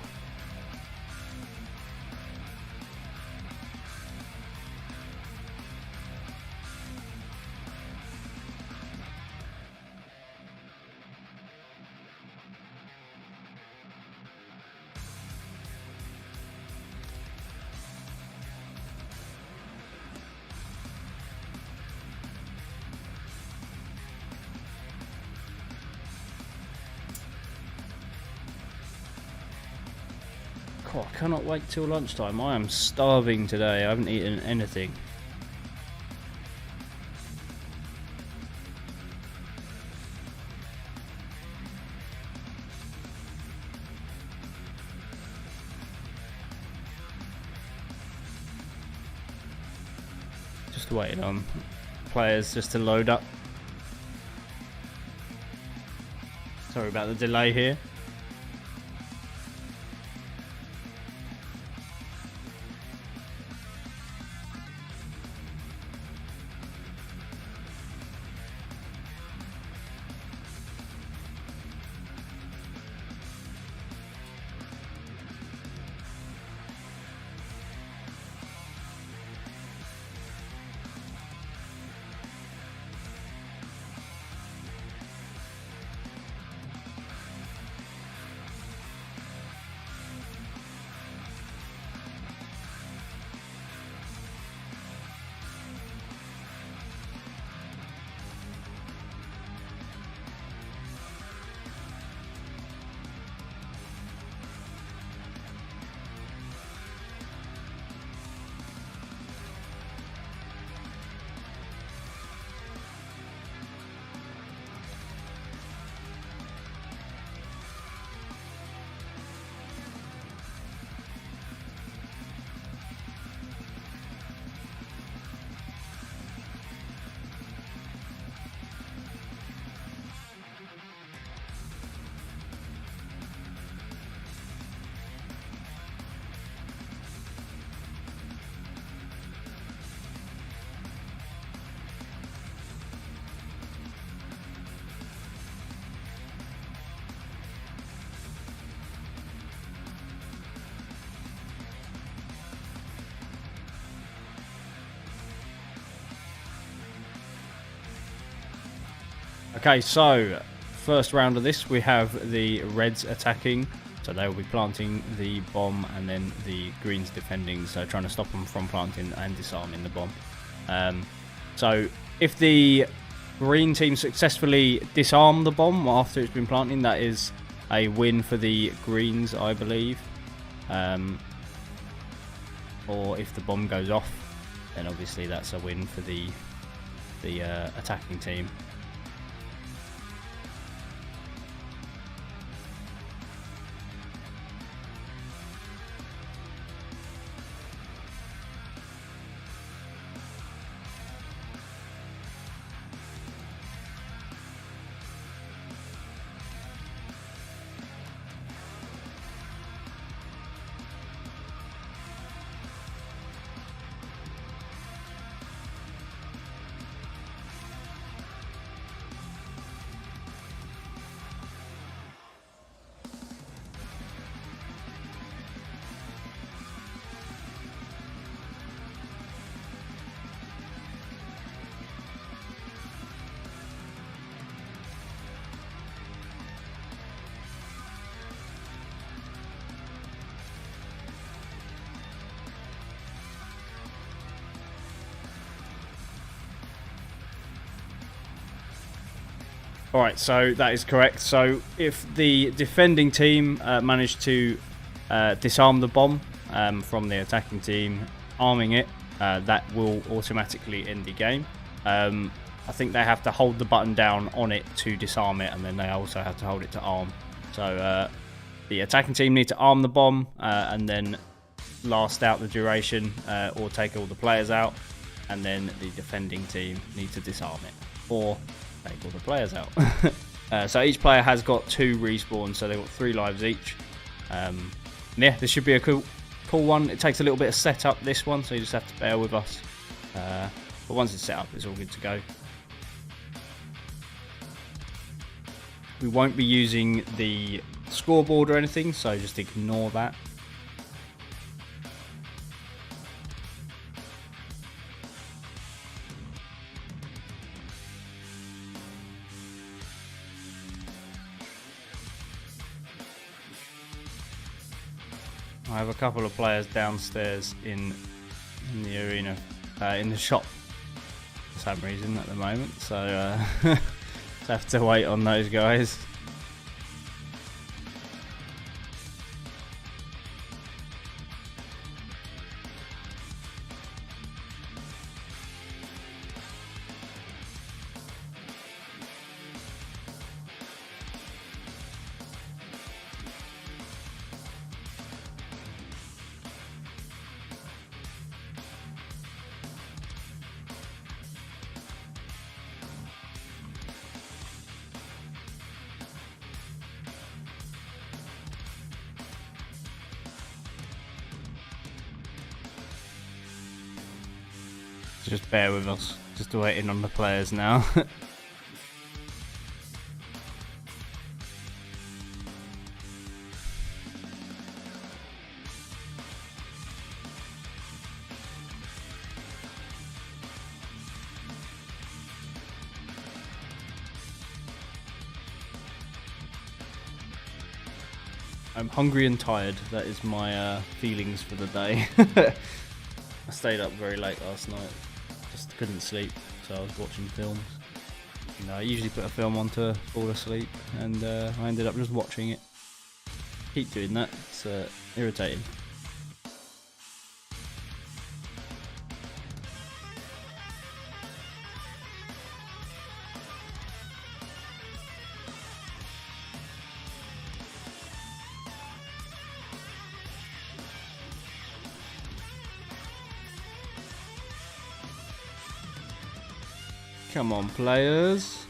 [SPEAKER 1] God, I cannot wait till lunchtime. I am starving today. I haven't eaten anything. Just waiting on players just to load up. Sorry about the delay here. Okay, so first round of this, we have the Reds attacking. So they will be planting the bomb and then the Greens defending, so trying to stop them from planting and disarming the bomb. So if the Green team successfully disarm the bomb after it's been planted, that is a win for the Greens, I believe. Or if the bomb goes off, then obviously that's a win for the attacking team. Alright, so that is correct. So if the defending team manage to disarm the bomb from the attacking team, arming it, that will automatically end the game. I think they have to hold the button down on it to disarm it, and then they also have to hold it to arm. So the attacking team need to arm the bomb and then last out the duration or take all the players out, and then the defending team need to disarm it or take all the players out. So each player has got 2 respawns, so they've got 3 lives each. Yeah, this should be a cool one. It takes a little bit of setup, this one, so you just have to bear with us. But once it's set up, it's all good to go. We won't be using the scoreboard or anything, so just ignore that. I have a couple of players downstairs in the arena, in the shop for some reason at the moment, so just have to wait on those guys. Just bear with us, just waiting on the players now. I'm hungry and tired, that is my feelings for the day. I stayed up very late last night, just couldn't sleep, so I was watching films. You know, I usually put a film on to fall asleep, and I ended up just watching it. Keep doing that, it's irritating. Come on, players.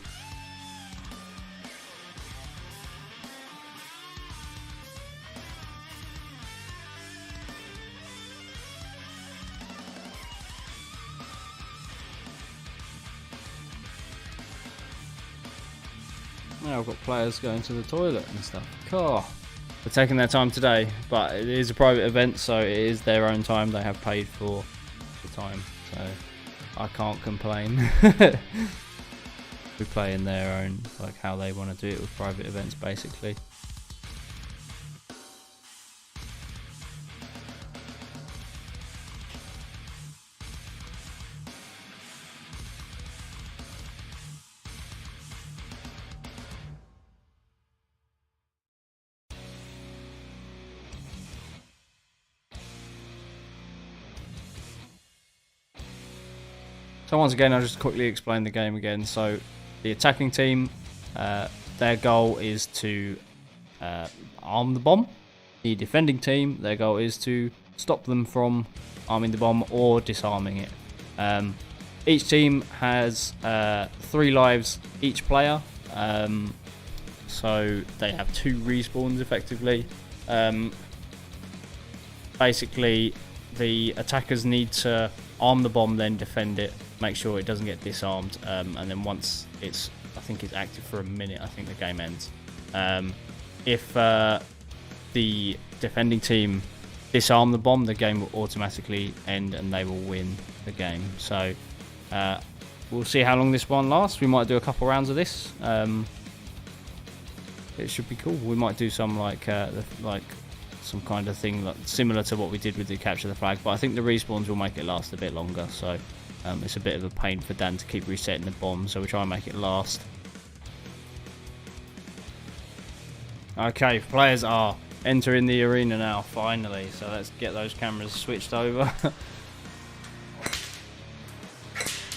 [SPEAKER 1] Now I've got players going to the toilet and stuff. Cool. They're taking their time today, but it is a private event, so it is their own time. They have paid for the time, so I can't complain. We play in their own, like how they want to do it with private events, basically. So once again, I'll just quickly explain the game again. So the attacking team, their goal is to arm the bomb. The defending team, their goal is to stop them from arming the bomb or disarming it. Each team has 3 lives each player, so they have 2 respawns effectively. Basically, the attackers need to arm the bomb, then defend it, make sure it doesn't get disarmed, and then once it's, I think it's active for a minute, I think the game ends. If the defending team disarm the bomb, the game will automatically end and they will win the game. So we'll see how long this one lasts. We might do a couple rounds of this. It should be cool. We might do some like some kind of thing like similar to what we did with the capture the flag, but I think the respawns will make it last a bit longer, so it's a bit of a pain for Dan to keep resetting the bomb, so we try and make it last. Okay, players are entering the arena now, finally. So let's get those cameras switched over.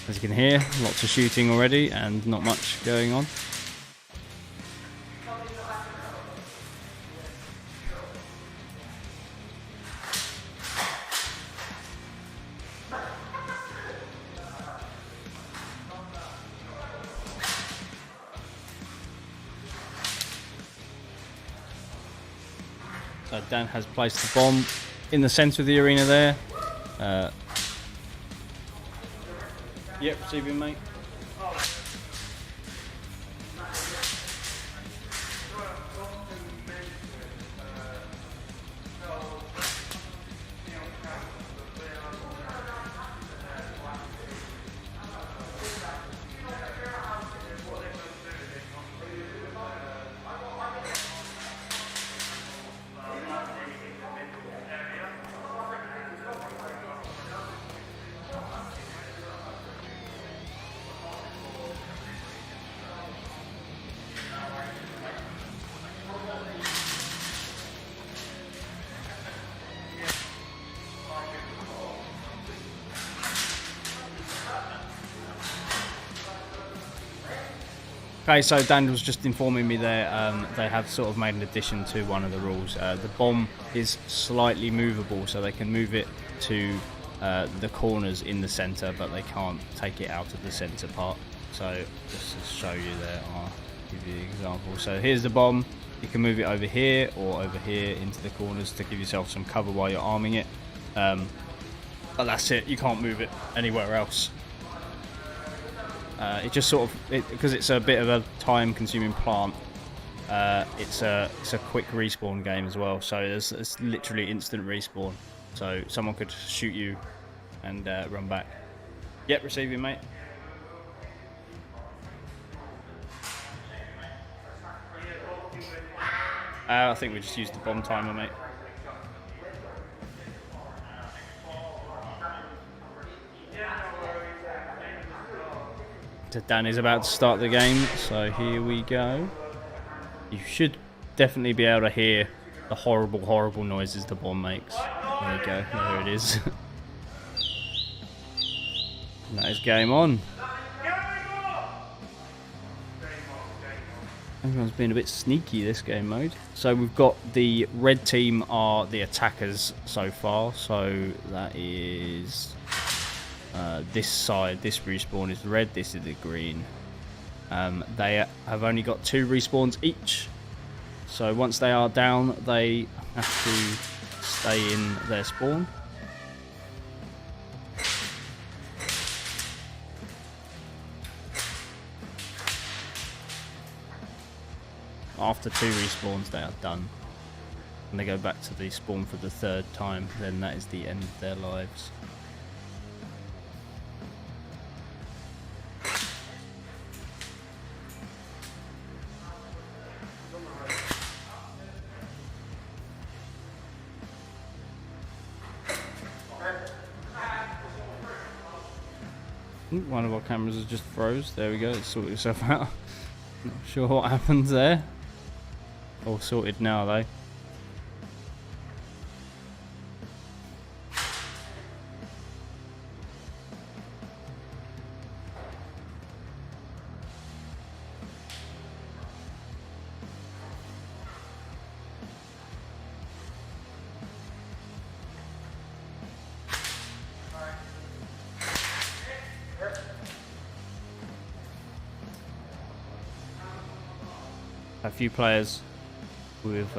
[SPEAKER 1] As you can hear, lots of shooting already and not much going on. So Dan has placed the bomb in the centre of the arena there. Yep, receiving, mate. Okay, so Dan was just informing me there they have sort of made an addition to one of the rules. The bomb is slightly movable, so they can move it to the corners in the centre, but they can't take it out of the centre part. So just to show you there, I'll give you the example. So here's the bomb. You can move it over here or over here into the corners to give yourself some cover while you're arming it. But that's it, you can't move it anywhere else. It just sort of, because it's a bit of a time-consuming plant, it's a quick respawn game as well, so it's literally instant respawn. So someone could shoot you and run back. Yep, receiving, mate. I think we just used the bomb timer, mate. Dan is about to start the game, so here we go. You should definitely be able to hear the horrible, horrible noises the bomb makes. There you go, there it is. And that is game on. Everyone's been a bit sneaky this game mode. So we've got the red team are the attackers so far, so that is... this side, this respawn is red, this is the green. They have only got 2 respawns each, so once they are down they have to stay in their spawn. After 2 respawns they are done, and they go back to the spawn for the 3rd time, then that is the end of their lives. One of our cameras has just froze. There we go, let's sort yourself out. Not sure what happens there. All sorted now though. A few players with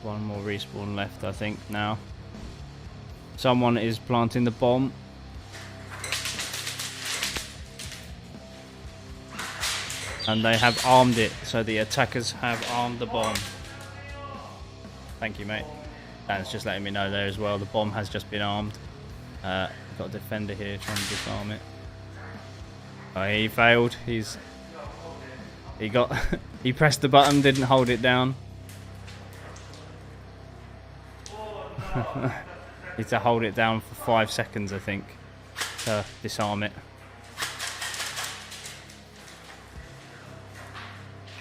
[SPEAKER 1] one more respawn left, I think, now. Someone is planting the bomb. And they have armed it, so the attackers have armed the bomb. Thank you, mate. Dan's just letting me know there as well. The bomb has just been armed. Got a defender here trying to disarm it. Oh, he failed. He pressed the button, didn't hold it down. Need to hold it down for 5 seconds, I think, to disarm it.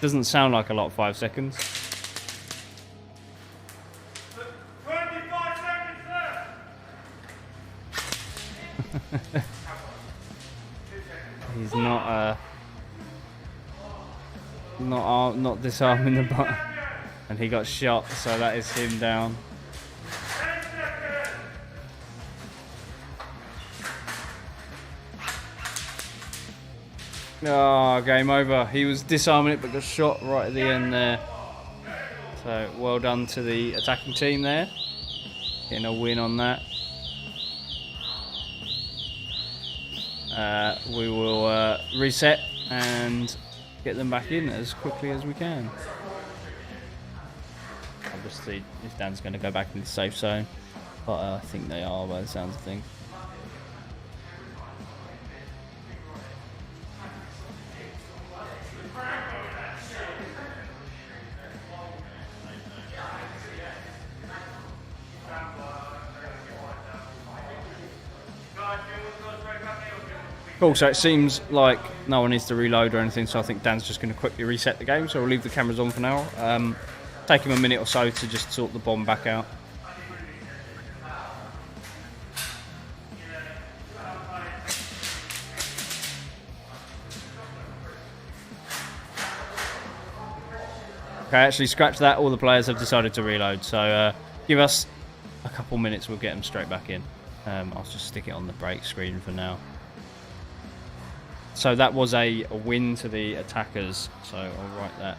[SPEAKER 1] Doesn't sound like a lot, 5 seconds. He's not disarming the button, and he got shot. So that is him down. Oh, game over. He was disarming it but got shot right at the end there. So well done to the attacking team there. Getting a win on that. We will reset and get them back in as quickly as we can. Obviously, if Dan's going to go back in the safe zone, but I think they are by the sounds of things. Cool, so it seems like no one needs to reload or anything, so I think Dan's just going to quickly reset the game, so we'll leave the cameras on for now. Take him a minute or so to just sort the bomb back out. Okay, actually scratch that, all the players have decided to reload, so give us a couple minutes, we'll get them straight back in. I'll just stick it on the break screen for now. So that was a win to the attackers, so I'll write that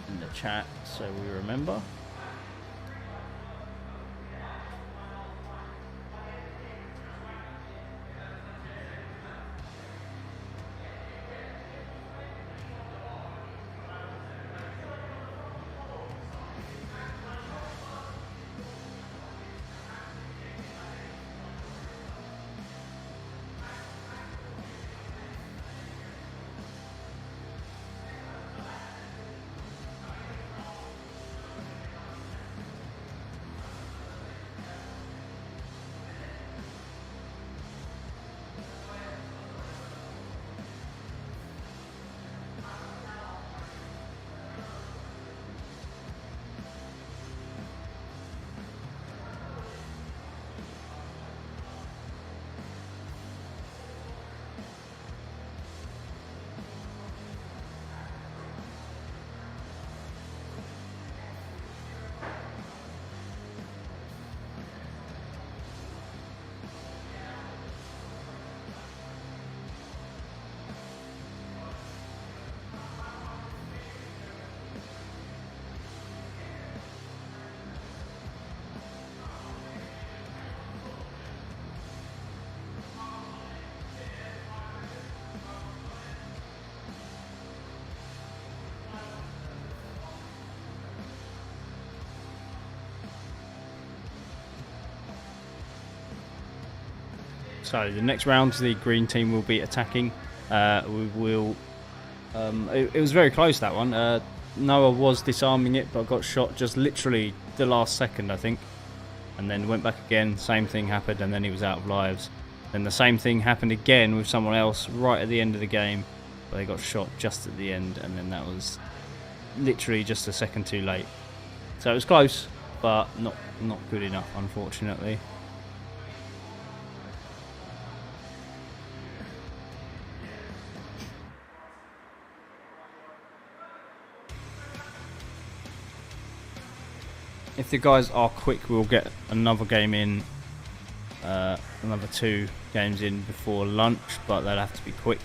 [SPEAKER 1] in the chat so we remember. So the next round, the green team will be attacking. We will. It was very close, that one. Noah was disarming it, but got shot just literally the last second, I think. And then went back again. Same thing happened, and then he was out of lives. Then the same thing happened again with someone else right at the end of the game, but they got shot just at the end, and then that was literally just a second too late. So it was close, but not good enough, unfortunately. If the guys are quick, we'll get another game in, another 2 games in before lunch, but they'll have to be quick.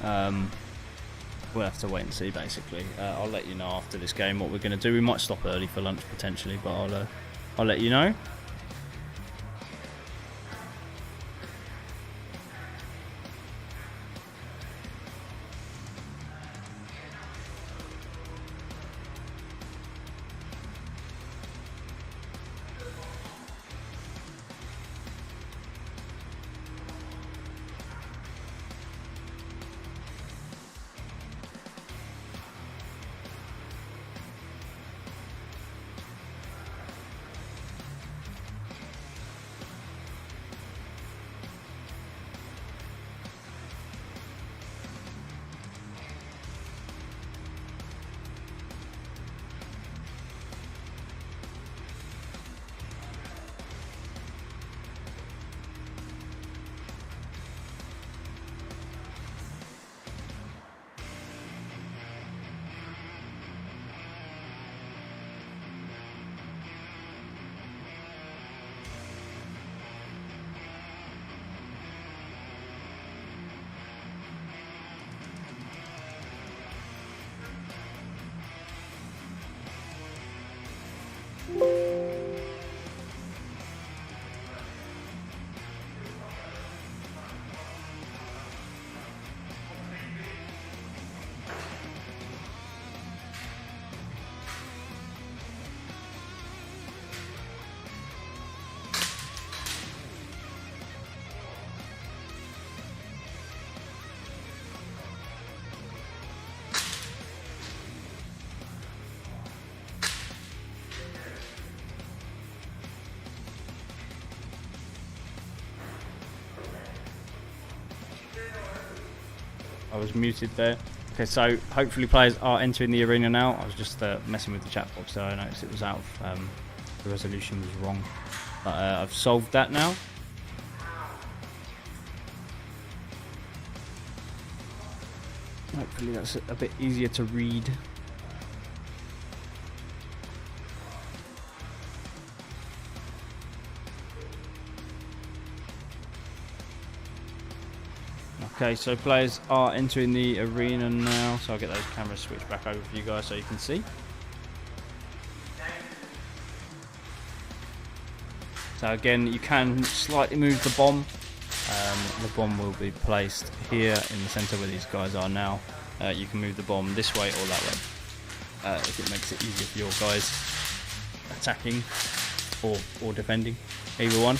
[SPEAKER 1] We'll have to wait and see, basically. I'll let you know after this game what we're going to do. We might stop early for lunch potentially, but I'll let you know. I was muted there. Okay, so hopefully players are entering the arena now. I was just messing with the chat box, so I noticed it was out of, the resolution was wrong. But I've solved that now. Hopefully that's a bit easier to read. Okay, so players are entering the arena now, so I'll get those cameras switched back over for you guys so you can see. So again, you can slightly move the bomb. The bomb will be placed here in the centre where these guys are now. You can move the bomb this way or that way, if it makes it easier for your guys attacking or defending, either one.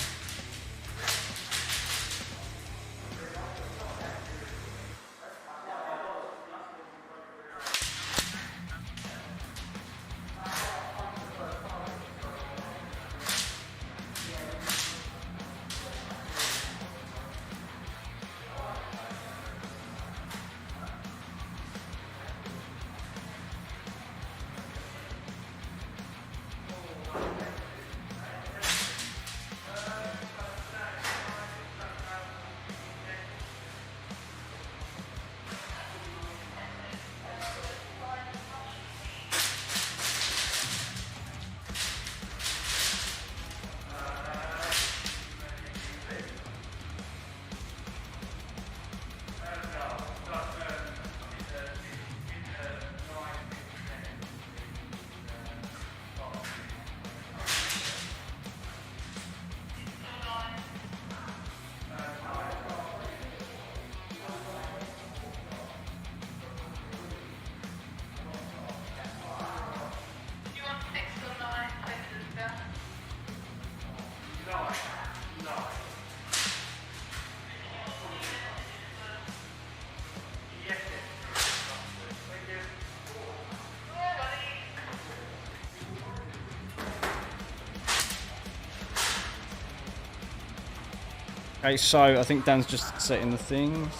[SPEAKER 1] Okay, so I think Dan's just setting the things.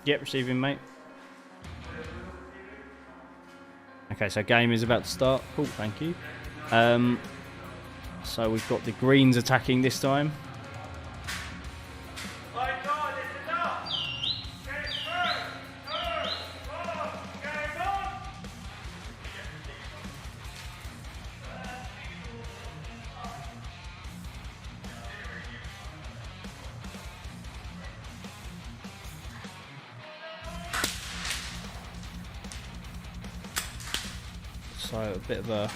[SPEAKER 1] Yep, receiving, mate. Okay, so game is about to start. Cool, thank you. So we've got the greens attacking this time. So a bit of a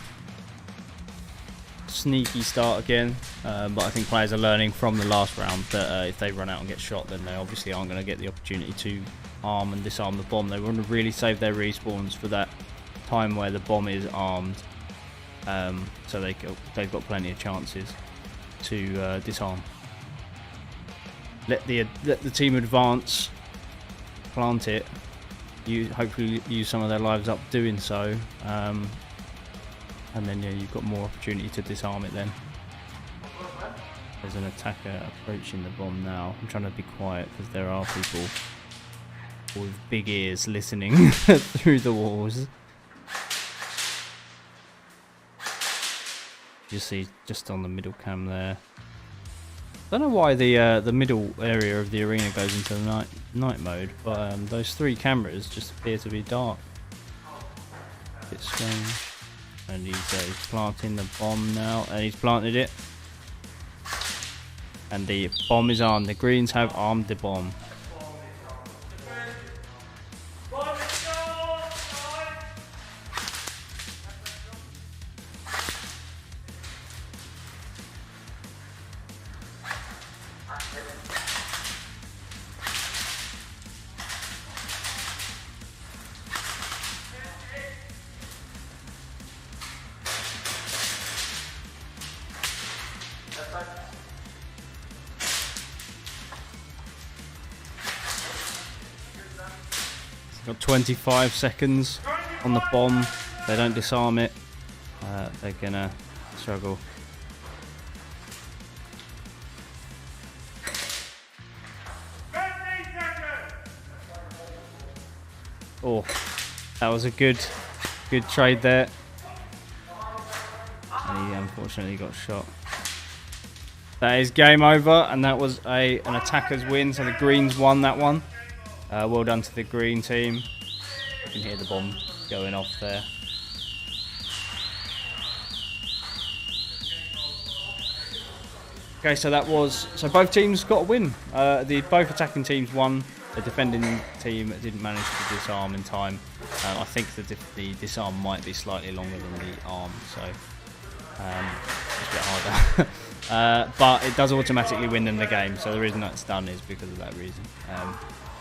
[SPEAKER 1] sneaky start again, but I think players are learning from the last round that if they run out and get shot, then they obviously aren't going to get the opportunity to arm and disarm the bomb. They want to really save their respawns for that time where the bomb is armed, so they've got plenty of chances to disarm. Let the team advance, plant it. You hopefully use some of their lives up doing so, and then yeah, you've got more opportunity to disarm it then. There's an attacker approaching the bomb now. I'm trying to be quiet because there are people with big ears listening through the walls. You see just on the middle cam there. I don't know why the middle area of the arena goes into the night mode, but those three cameras just appear to be dark. A bit strange. And he's planting the bomb now, and he's planted it. And the bomb is armed. The greens have armed the bomb. Got 25 seconds on the bomb. If they don't disarm it, they're gonna struggle. Oh, that was a good trade there. He unfortunately got shot. That is game over, and that was an attacker's win. So the Greens won that one. Well done to the green team. You can hear the bomb going off there. Okay, so both teams got a win. Both attacking teams won. The defending team didn't manage to disarm in time. I think the disarm might be slightly longer than the arm, so it's a bit harder. But it does automatically win them the game, so the reason that's done is because of that reason.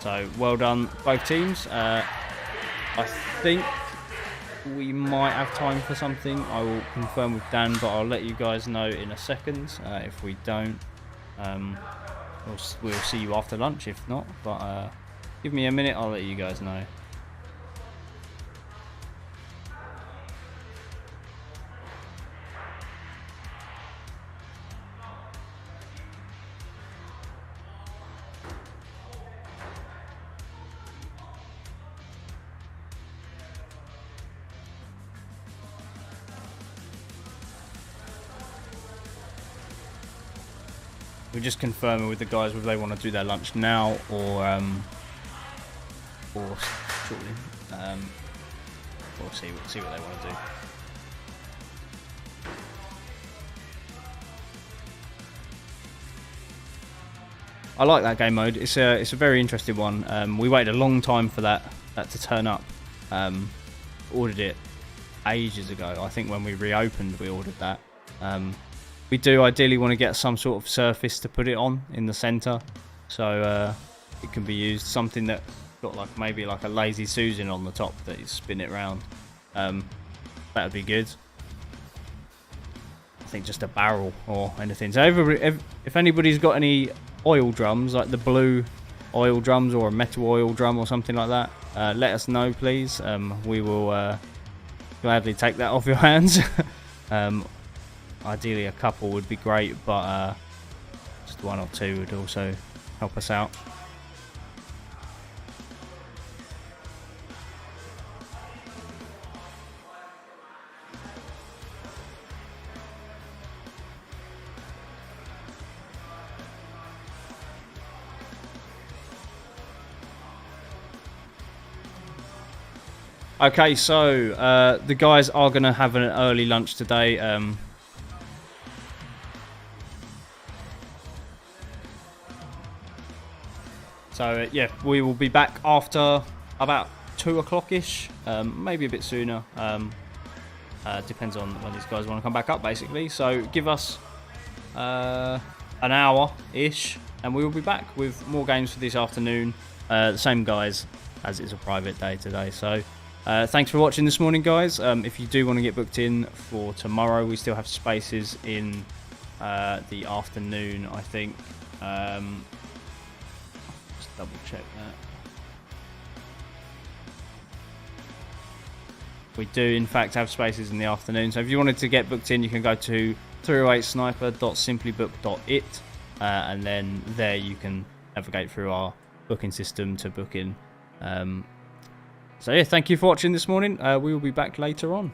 [SPEAKER 1] So well done both teams. I think we might have time for something. I will confirm with Dan, but I'll let you guys know in a second. If we don't, we'll see you after lunch if not, but give me a minute, I'll let you guys know. We're just confirming with the guys whether they want to do their lunch now or shortly. We'll see what they want to do. I like that game mode. It's a very interesting one. We waited a long time for that to turn up. Ordered it ages ago. I think when we reopened, we ordered that. We do ideally want to get some sort of surface to put it on in the center, so it can be used. Something that's got maybe a lazy Susan on the top that you spin it round. That would be good. I think just a barrel or anything. So if anybody's got any oil drums, like the blue oil drums or a metal oil drum or something like that, let us know, please. We will gladly take that off your hands. Ideally a couple would be great, but just one or two would also help us out. Okay, so the guys are going to have an early lunch today. So yeah, we will be back after about 2 o'clock-ish, maybe a bit sooner. Depends on when these guys want to come back up, basically. So give us an hour-ish, and we will be back with more games for this afternoon. The same guys, as it's a private day today. So thanks for watching this morning, guys. If you do want to get booked in for tomorrow, we still have spaces in the afternoon, I think. Double check that. We do in fact have spaces in the afternoon, so if you wanted to get booked in, you can go to 308sniper.simplybook.it, and then there you can navigate through our booking system to book in. So yeah, thank you for watching this morning. We will be back later on.